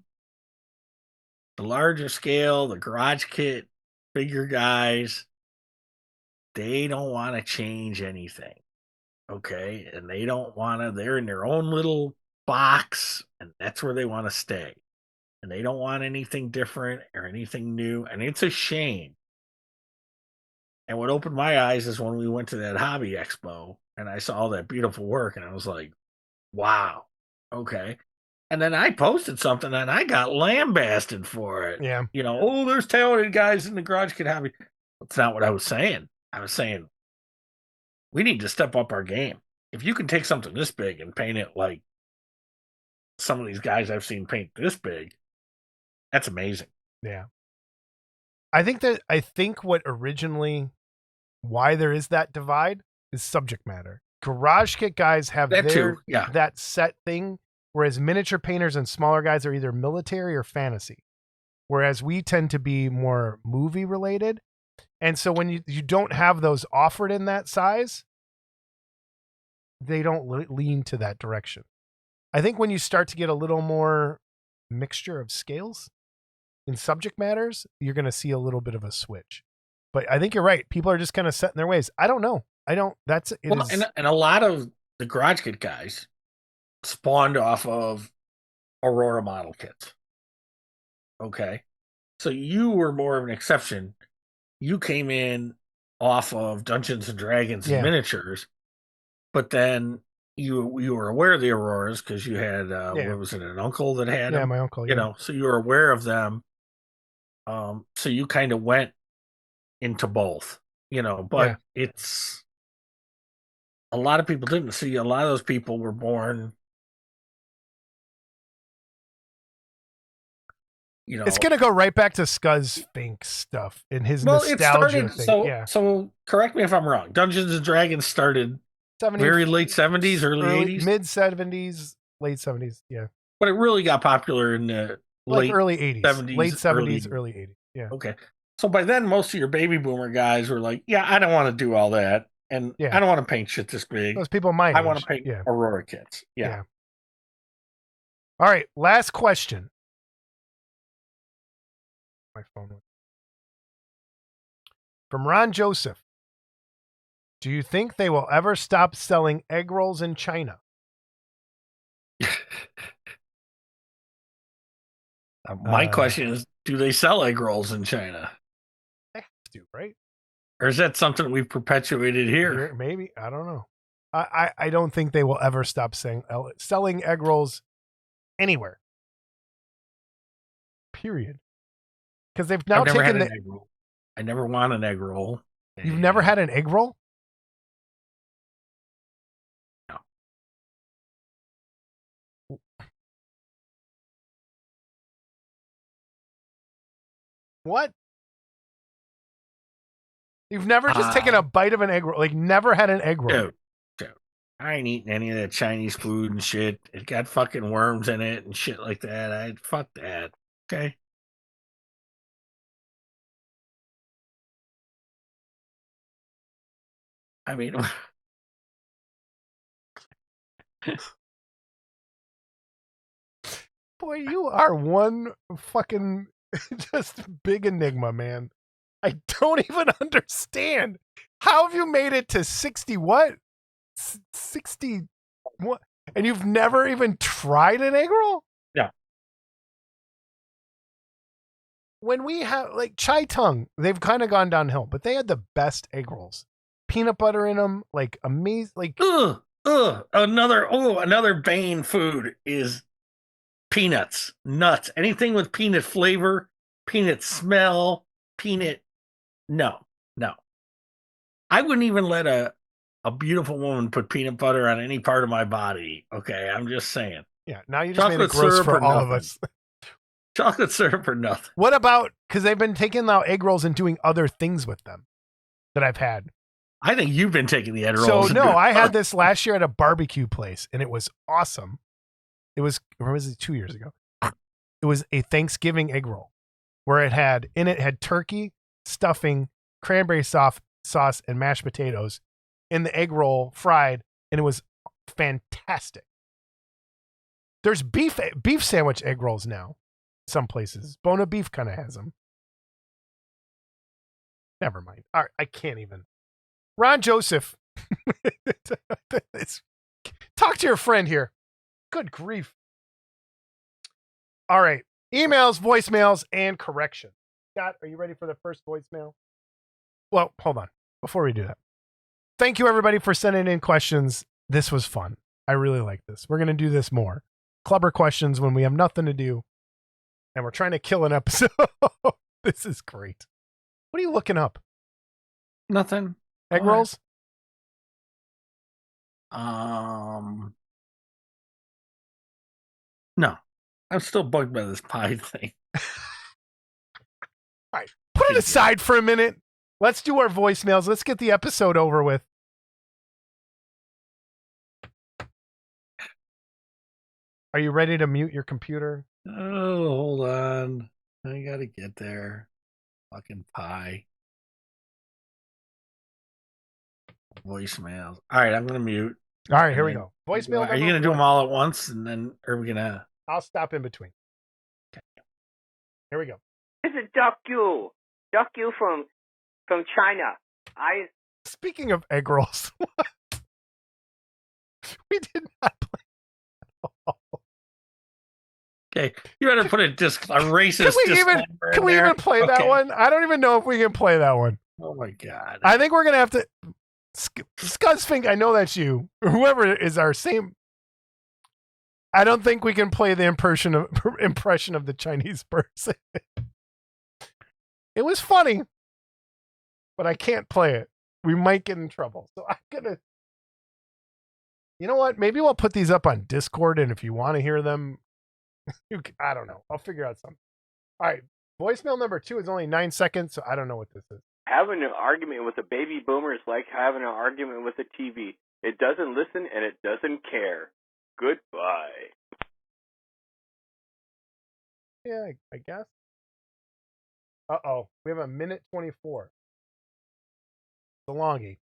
the larger scale, the garage kit, bigger guys, they don't want to change anything. Okay. And they don't want to, they're in their own little box, and that's where they want to stay. And they don't want anything different or anything new. And it's a shame. And what opened my eyes is when we went to that hobby expo and I saw all that beautiful work, and I was like, wow, okay. And then I posted something and I got lambasted for it. Yeah. You know, oh, there's talented guys in the garage kit hobby. That's not what I was saying. I was saying we need to step up our game. If you can take something this big and paint it like some of these guys I've seen paint this big, that's amazing. Yeah. I think what originally why there is that divide is subject matter. Garage kit guys have that set thing, whereas miniature painters and smaller guys are either military or fantasy. Whereas we tend to be more movie related. And so when you don't have those offered in that size, they don't lean to that direction. I think when you start to get a little more mixture of scales in subject matters, you're going to see a little bit of a switch. But I think you're right. People are just kind of set in their ways. I don't know. And a lot of the garage kit guys spawned off of Aurora model kits. Okay. So you were more of an exception. You came in off of Dungeons and Dragons and miniatures, but then you were aware of the Auroras because you had what was it, an uncle that had them? Yeah, my uncle. You know, so you were aware of them. So you kind of went into both, you know, but it's a lot of people didn't see. A lot of those people were born, you know. It's gonna go right back to Scuzz Fink stuff and his nostalgia thing. So correct me if I'm wrong. Dungeons and Dragons started 70s, very late 70s, early 80s, mid 70s, late 70s. Yeah, but it really got popular in the early 80s, 70s, late 70s, early 80s. Yeah. Okay. So by then, most of your baby boomer guys were like, "Yeah, I don't want to do all that, and I don't want to paint shit this big." Those people my age. I want to paint Aurora kits. Yeah. All right. Last question. My phone went. From Ron Joseph. Do you think they will ever stop selling egg rolls in China? My question is, do they sell egg rolls in China? They have to, right? Or is that something we've perpetuated here? Maybe. I don't know. I don't think they will ever stop selling egg rolls anywhere. Period. Because they've now taken the egg roll. I never want an egg roll. You've never had an egg roll? No. What? You've never just taken a bite of an egg roll? Like, never had an egg roll? Dude, I ain't eating any of that Chinese food and shit. It got fucking worms in it and shit like that. Fuck that. Okay? I mean... Boy, you are one fucking just big enigma, man. I don't even understand. How have you made it to 60 what? 60 what? And you've never even tried an egg roll? Yeah. When we have like Chai Tung, they've kind of gone downhill, but they had the best egg rolls. peanut butter in them, like amazing. Like Another Bane food is peanuts, nuts, anything with peanut flavor, peanut smell, peanut. No. I wouldn't even let a beautiful woman put peanut butter on any part of my body. Okay, I'm just saying. yeah, now you just made it Chocolate gross syrup for or all of nothing. us. Chocolate syrup or nothing. What about, because they've been taking now egg rolls and doing other things with them that I've had. I think you've been taking the egg So rolls. no, I had this last year at a barbecue place, and it was awesome. It was 2 years ago. It was a Thanksgiving egg roll where it had turkey, stuffing, cranberry sauce, and mashed potatoes in the egg roll fried, and it was fantastic. There's beef sandwich egg rolls now. Some places. Bona Beef kind of has them. Never mind. All right, I can't even. Ron Joseph. Talk to your friend here. Good grief. All right. Emails, voicemails, and correction. Scott, are you ready for the first voicemail? Well, hold on. Before we do that, thank you everybody for sending in questions. This was fun. I really like this. We're going to do this more. Clubber questions when we have nothing to do. And we're trying to kill an episode. This is great. What are you looking up? Nothing. Egg rolls? No. I'm still bugged by this pie thing. All right. Put it aside for a minute. Let's do our voicemails. Let's get the episode over with. Are you ready to mute your computer? Oh, hold on. I gotta get there. Fucking pie. Voicemails. All right, I'm gonna mute. All right, here we go. Voicemail. Are you gonna do them all at once, and then are we gonna? I'll stop in between. Okay. Here we go. This is Duck Yu from China. Speaking of egg rolls, we did not play. Okay, you better put a racist. Can we even play that one? I don't even know if we can play that one. Oh my god! I think we're gonna have to. Scuzzfink, I know that's you. Whoever is our same. I don't think we can play the impression of the Chinese person. It was funny, but I can't play it. We might get in trouble. So I'm gonna. You know what? Maybe we'll put these up on Discord, and if you want to hear them. I don't know. I'll figure out something. All right. Voicemail number 2 is only 9 seconds, so I don't know what this is. Having an argument with a baby boomer is like having an argument with a TV. It doesn't listen and it doesn't care. Goodbye. Yeah, I guess. Uh-oh. We have a minute 24. The longie.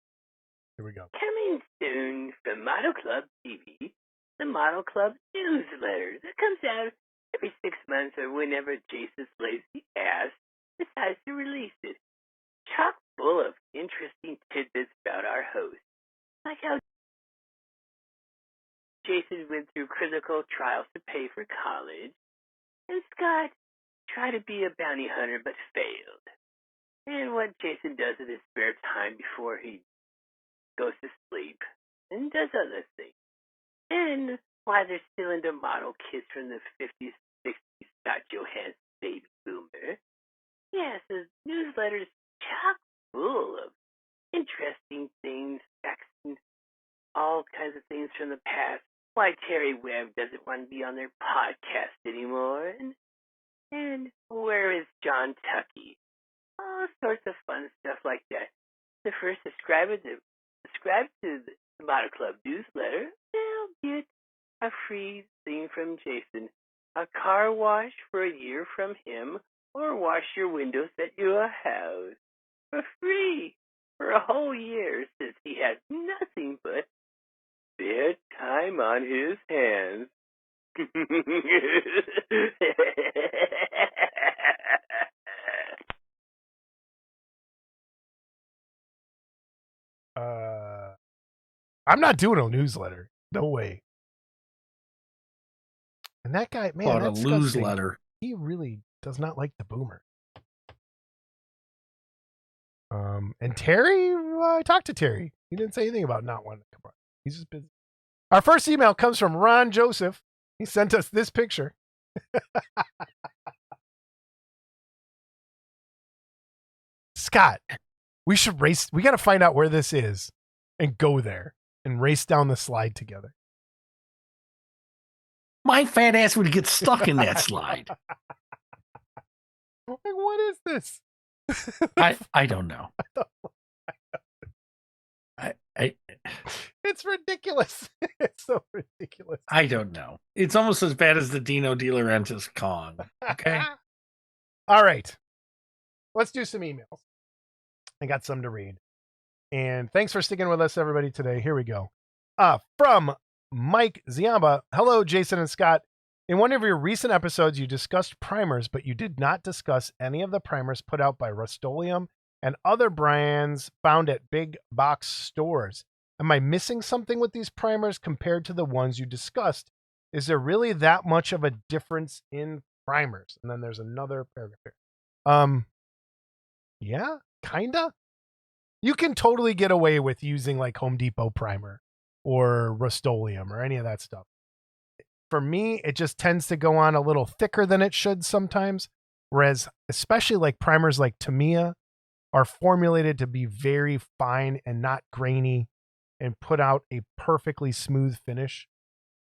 Here we go. Coming soon from Model Club TV, the Model Club newsletter that comes out every 6 months or whenever Jason's lazy ass decides to release it. Chock full of interesting tidbits about our host, like how Jason went through critical trials to pay for college, and Scott tried to be a bounty hunter but failed, and what Jason does in his spare time before he goes to sleep and does other things. And why they're still into model kids from the 50s, 60s, Scott Johansson baby boomer. Yes, his newsletter's chock full of interesting things, facts, and all kinds of things from the past. Why Terry Webb doesn't want to be on their podcast anymore. And where is John Tucky? All sorts of fun stuff like that. So first, subscribe to the Model Club newsletter. They'll get a free thing from Jason, a car wash for a year from him, or wash your windows at your house for free for a whole year, since he has nothing but spare time on his hands. I'm not doing a newsletter. No way. And that guy, man, a newsletter. He really does not like the boomer. And Terry I talked to Terry. He didn't say anything about not wanting to come on. He's just busy. Our first email comes from Ron Joseph. He sent us this picture. Scott, we should race. We got to find out where this is and go there and race down the slide together. My fat ass would get stuck in that slide. Like, what is this? I don't know. It's ridiculous. It's so ridiculous. I don't know. It's almost as bad as the Dino De Laurentiis Kong. Okay. All right. Let's do some emails. I got some to read. And thanks for sticking with us, everybody, today. Here we go. From Mike Ziamba. Hello, Jason and Scott. In one of your recent episodes, you discussed primers, but you did not discuss any of the primers put out by Rust-Oleum and other brands found at big box stores. Am I missing something with these primers compared to the ones you discussed? Is there really that much of a difference in primers? And then there's another paragraph here. Yeah, kinda. You can totally get away with using like Home Depot primer or Rust-Oleum or any of that stuff. For me, it just tends to go on a little thicker than it should sometimes. Whereas, especially like primers like Tamiya are formulated to be very fine and not grainy and put out a perfectly smooth finish.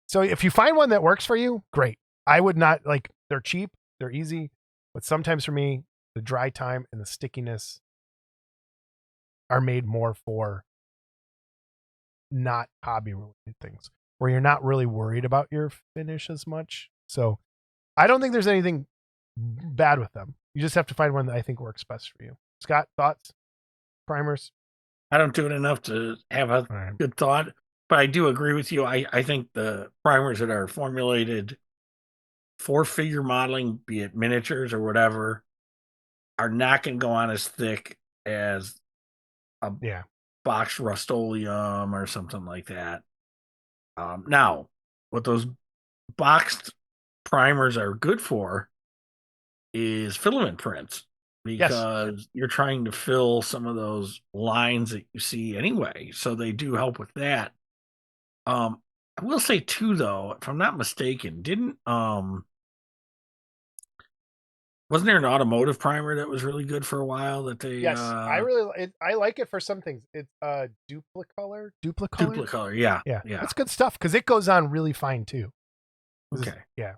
So if you find one that works for you, great. I would not like, they're cheap, they're easy, but sometimes for me, the dry time and the stickiness are made more for not hobby related things where you're not really worried about your finish as much. So I don't think there's anything bad with them. You just have to find one that I think works best for you. Scott, thoughts? Primers? I don't do it enough to have a good thought, but I do agree with you. I think the primers that are formulated for figure modeling, be it miniatures or whatever, are not going to go on as thick as a boxed Rust-Oleum or something like that. Now, what those boxed primers are good for is filament prints, because you're trying to fill some of those lines that you see anyway. So they do help with that. I will say too, though, if I'm not mistaken, wasn't there an automotive primer that was really good for a while that they I like it for some things. It's Duplicolor. Duplicolor, yeah. That's good stuff because it goes on really fine too. Okay. Yeah.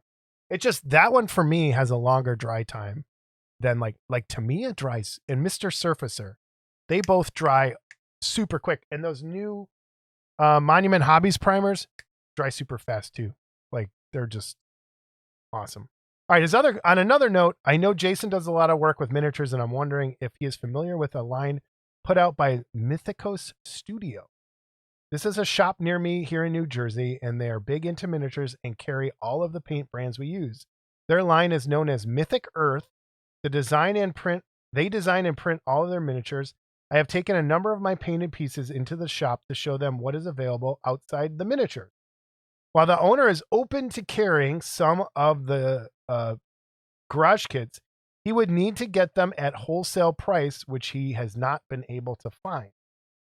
It just, that one for me has a longer dry time than like Tamiya dries and Mr. Surfacer. They both dry super quick. And those new Monument Hobbies primers dry super fast too. Like they're just awesome. All right, on another note, I know Jason does a lot of work with miniatures, and I'm wondering if he is familiar with a line put out by Mythicos Studio. This is a shop near me here in New Jersey, and they are big into miniatures and carry all of the paint brands we use. Their line is known as Mythic Earth. They design and print all of their miniatures. I have taken a number of my painted pieces into the shop to show them what is available outside the miniature. While the owner is open to carrying some of the garage kits, he would need to get them at wholesale price, which he has not been able to find.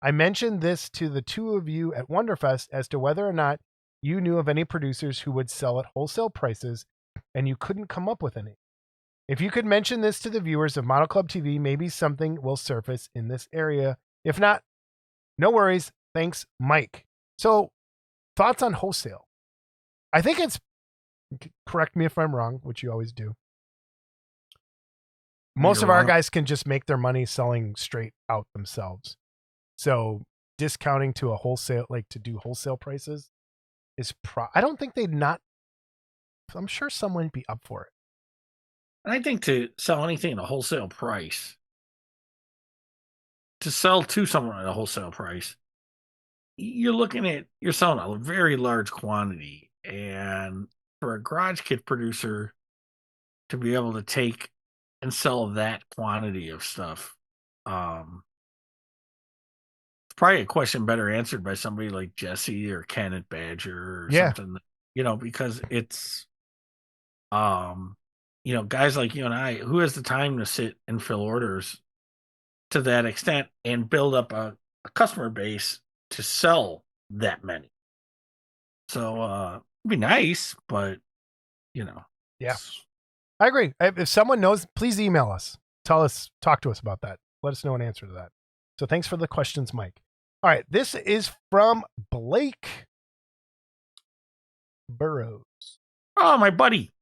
I mentioned this to the two of you at Wonderfest as to whether or not you knew of any producers who would sell at wholesale prices, and you couldn't come up with any. If you could mention this to the viewers of Model Club TV, maybe something will surface in this area. If not, no worries. Thanks, Mike. So, thoughts on wholesale? I think it's, correct me if I'm wrong, which you always do. Most of our guys can just make their money selling straight out themselves. So discounting to a wholesale, like to do wholesale prices is I don't think they'd not, I'm sure someone would be up for it. I think to sell anything at a wholesale price, to sell to someone at a wholesale price, you're selling a very large quantity. And for a garage kit producer to be able to take and sell that quantity of stuff, it's probably a question better answered by somebody like Jesse or Ken at Badger or something, because it's, guys like you and I, who has the time to sit and fill orders to that extent and build up a a customer base to sell that many. So it'd be nice, but Yeah. it's- I agree. If someone knows, please email us. Talk to us about that. Let us know an answer to that. So thanks for the questions, Mike. All right. This is from Blake Burrows. Oh, my buddy.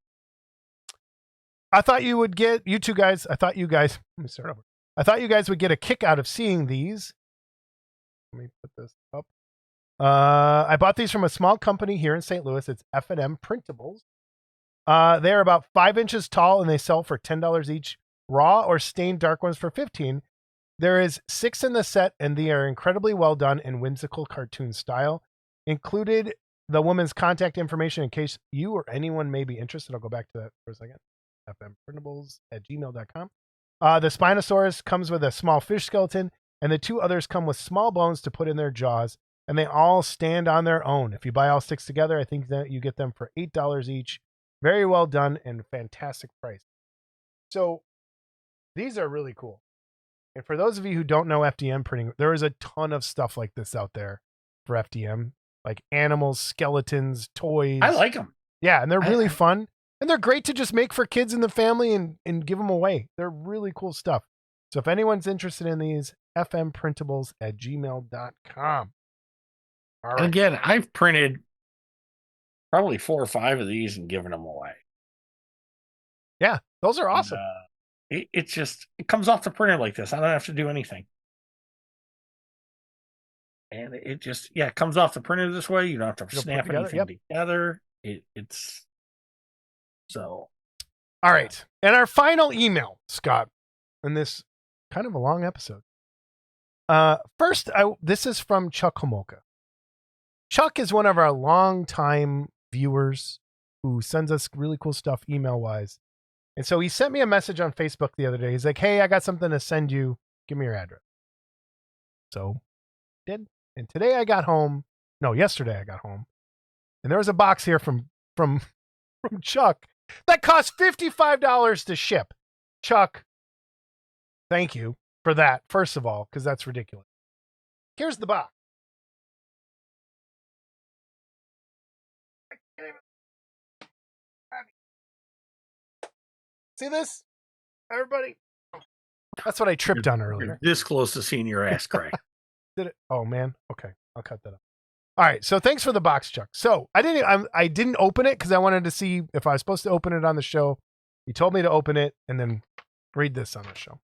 I thought you would get, you two guys, let me start over. I thought you guys would get a kick out of seeing these. Let me put this up. I bought these from a small company here in St. Louis. It's F&M Printables. They're about 5 inches tall and they sell for $10 each. Raw or stained dark ones for $15. There is 6 in the set and they are incredibly well done in whimsical cartoon style. Included the woman's contact information in case you or anyone may be interested. I'll go back to that for a second. fmprintables@gmail.com. The Spinosaurus comes with a small fish skeleton and the 2 others come with small bones to put in their jaws. And they all stand on their own. If you buy all 6 together, I think that you get them for $8 each. Very well done and fantastic price. So these are really cool. And for those of you who don't know FDM printing, there is a ton of stuff like this out there for FDM, like animals, skeletons, toys. I like them. Yeah, and they're really fun. And they're great to just make for kids in the family and give them away. They're really cool stuff. So if anyone's interested in these, fmprintables@gmail.com. All right. And again, I've printed probably 4 or 5 of these and given them away. Yeah, those are awesome. And, it comes off the printer like this. I don't have to do anything. And it comes off the printer this way. You don't have to snap anything together. It's so. All right. And our final email, Scott, in this kind of a long episode. First, this is from Chuck Homolka. Chuck is one of our longtime viewers who sends us really cool stuff email-wise. And so he sent me a message on Facebook the other day. He's like, hey, I got something to send you. Give me your address. So I did. And yesterday I got home. And there was a box here from Chuck that cost $55 to ship. Chuck, thank you for that, first of all, because that's ridiculous. Here's the box. See this, everybody? That's what I tripped on earlier. You're this close to seeing your ass crack. Did it? Oh man. Okay, I'll cut that up. All right. So thanks for the box, Chuck. So I didn't open it because I wanted to see if I was supposed to open it on the show. He told me to open it and then read this on the show.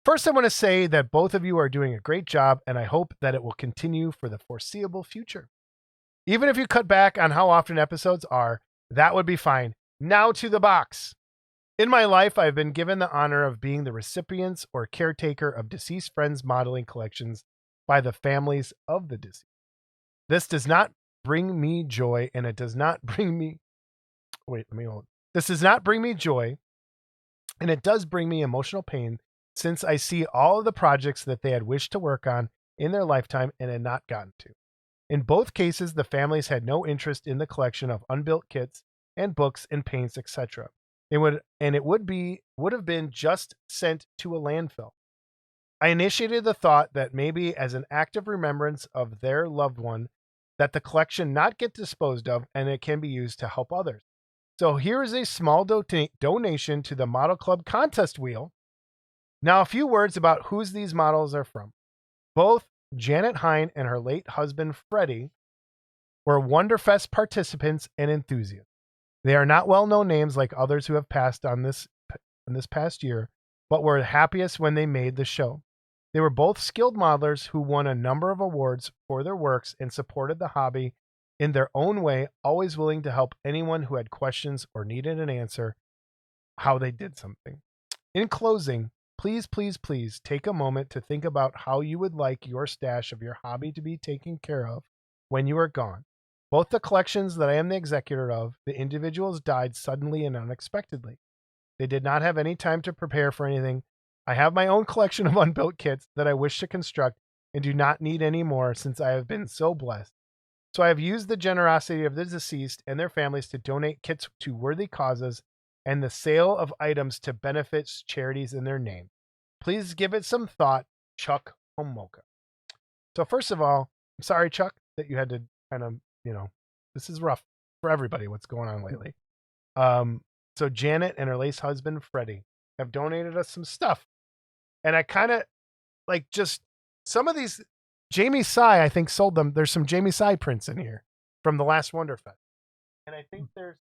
First, I want to say that both of you are doing a great job, and I hope that it will continue for the foreseeable future. Even if you cut back on how often episodes are, that would be fine. Now to the box. In my life, I've been given the honor of being the recipients or caretaker of deceased friends' modeling collections by the families of the deceased. This does not bring me joy, and it does not bring me... This does not bring me joy, and it does bring me emotional pain since I see all of the projects that they had wished to work on in their lifetime and had not gotten to. In both cases, the families had no interest in the collection of unbuilt kits and books and paints, etc. It would have been just sent to a landfill. I initiated the thought that maybe as an act of remembrance of their loved one, that the collection not get disposed of and it can be used to help others. So here is a small donation to the Model Club contest wheel. Now a few words about whose these models are from. Both Janet Hine and her late husband Freddie were Wonderfest participants and enthusiasts. They are not well-known names like others who have passed on this past year, but were happiest when they made the show. They were both skilled modelers who won a number of awards for their works and supported the hobby in their own way, always willing to help anyone who had questions or needed an answer how they did something. In closing, please, please, please take a moment to think about how you would like your stash of your hobby to be taken care of when you are gone. Both the collections that I am the executor of, the individuals died suddenly and unexpectedly. They did not have any time to prepare for anything. I have my own collection of unbuilt kits that I wish to construct and do not need any more since I have been so blessed. So I have used the generosity of the deceased and their families to donate kits to worthy causes and the sale of items to benefits charities in their name. Please give it some thought, Chuck home mocha. So first of all, I'm sorry, Chuck, that you had to kind of, this is rough for everybody. What's going on lately? So Janet and her lace husband Freddie have donated us some stuff, and I kind of like just some of these. Jamie Sy, I think, sold them. There's some Jamie Sy prints in here from the last Wonderfest, and I think there's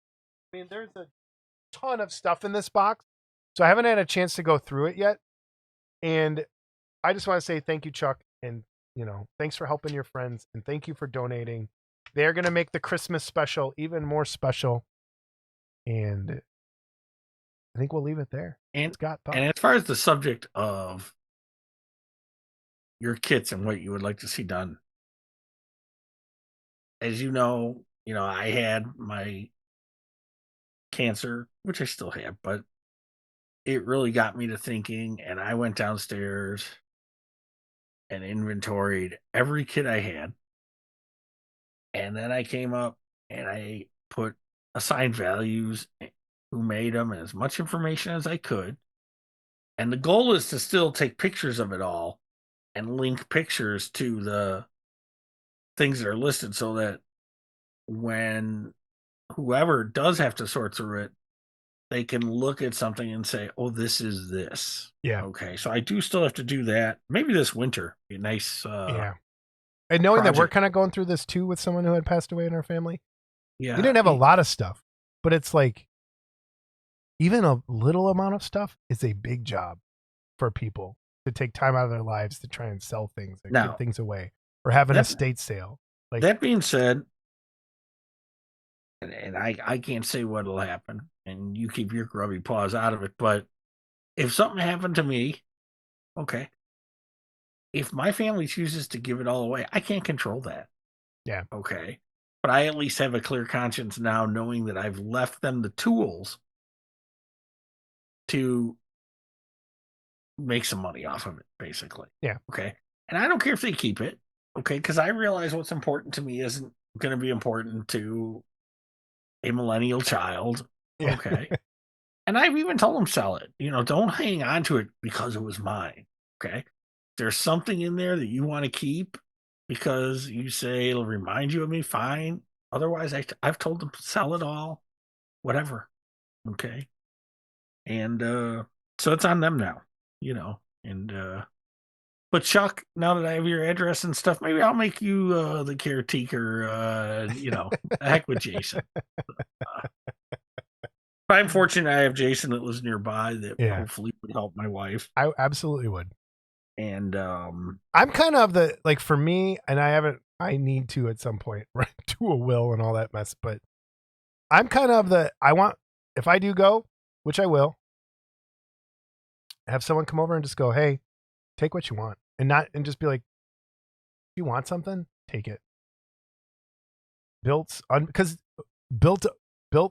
a ton of stuff in this box. So I haven't had a chance to go through it yet, and I just want to say thank you, Chuck, and thanks for helping your friends, and thank you for donating. They're going to make the Christmas special even more special, and I think we'll leave it there. And Scott, thoughts? And as far as the subject of your kits and what you would like to see done, as you know, I had my cancer, which I still have, but it really got me to thinking, and I went downstairs and inventoried every kit I had. And then I came up and I put assigned values, who made them, and as much information as I could. And the goal is to still take pictures of it all and link pictures to the things that are listed so that when whoever does have to sort through it, they can look at something and say, oh, this is this. Yeah. Okay. So I do still have to do that. Maybe this winter. Be a nice yeah. And knowing project. that we're kind of going through this too with someone who had passed away in our family. Yeah. We didn't have a lot of stuff, but it's like even a little amount of stuff is a big job for people to take time out of their lives to try and sell things or give things away or have an estate sale. Like that being said, and I can't say what'll happen, and you keep your grubby paws out of it, but if something happened to me, okay. If my family chooses to give it all away, I can't control that. Yeah. Okay. But I at least have a clear conscience now knowing that I've left them the tools to make some money off of it, basically. Yeah. Okay. And I don't care if they keep it. Okay. Because I realize what's important to me isn't going to be important to a millennial child. Yeah. Okay. And I've even told them sell it. Don't hang on to it because it was mine. Okay. There's something in there that you want to keep because you say it'll remind you of me, fine. Otherwise, I've told them to sell it all, whatever. Okay. And so it's on them now, And but Chuck, now that I have your address and stuff, maybe I'll make you the caretaker. Heck with Jason. I'm fortunate I have Jason that lives nearby that hopefully would help my wife. I absolutely would. And I'm kind of for me, and I need to at some point right, do a will and all that mess, but I'm kind of if I do go, which I will, have someone come over and just go, hey, take what you want, and just be like, if you want something, take it. Because built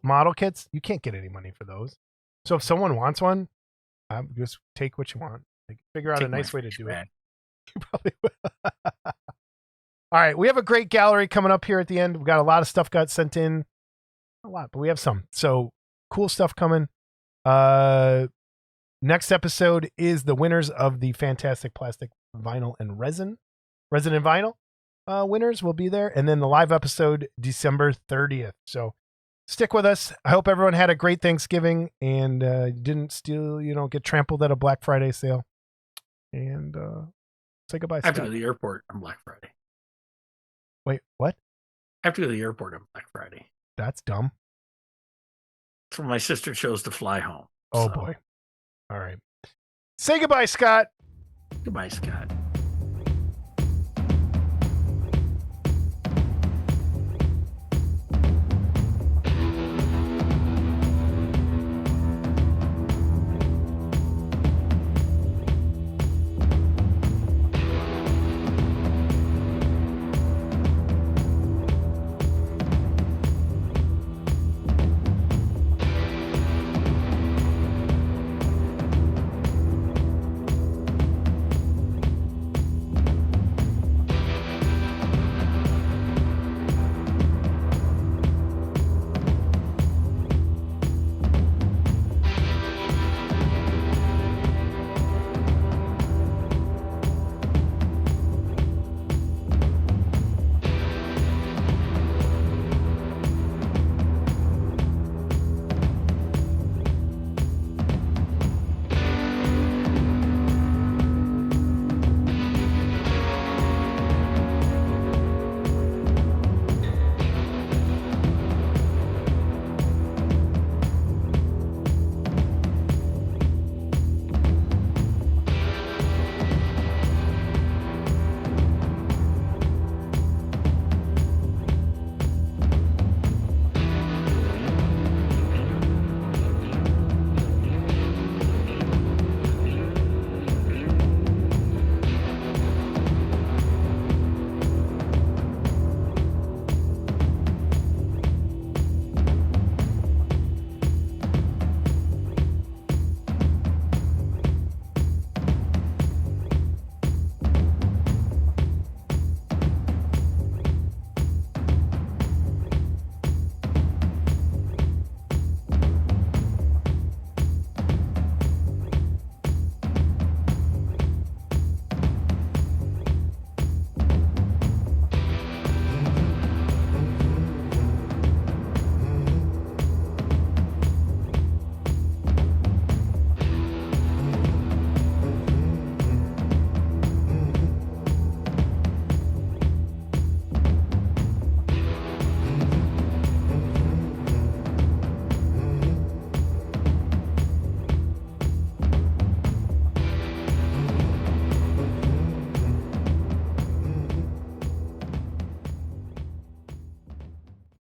model kits, you can't get any money for those. So if someone wants one, just take what you want. Like, figure out a nice way to do it. You probably will. All right, we have a great gallery coming up here at the end. We've got a lot of stuff got sent in. A lot, but we have some. So cool stuff coming. Next episode is the winners of the fantastic plastic, vinyl, and resin and vinyl winners will be there. And then the live episode, December 30th. So stick with us. I hope everyone had a great Thanksgiving and didn't get trampled at a Black Friday sale. And say goodbye, I have to Scott. go to the airport on Black Friday. Wait, what? I have to go to the airport on Black Friday. That's dumb. That's when my sister chose to fly home. Oh, boy. All right. Say goodbye, Scott. Goodbye, Scott.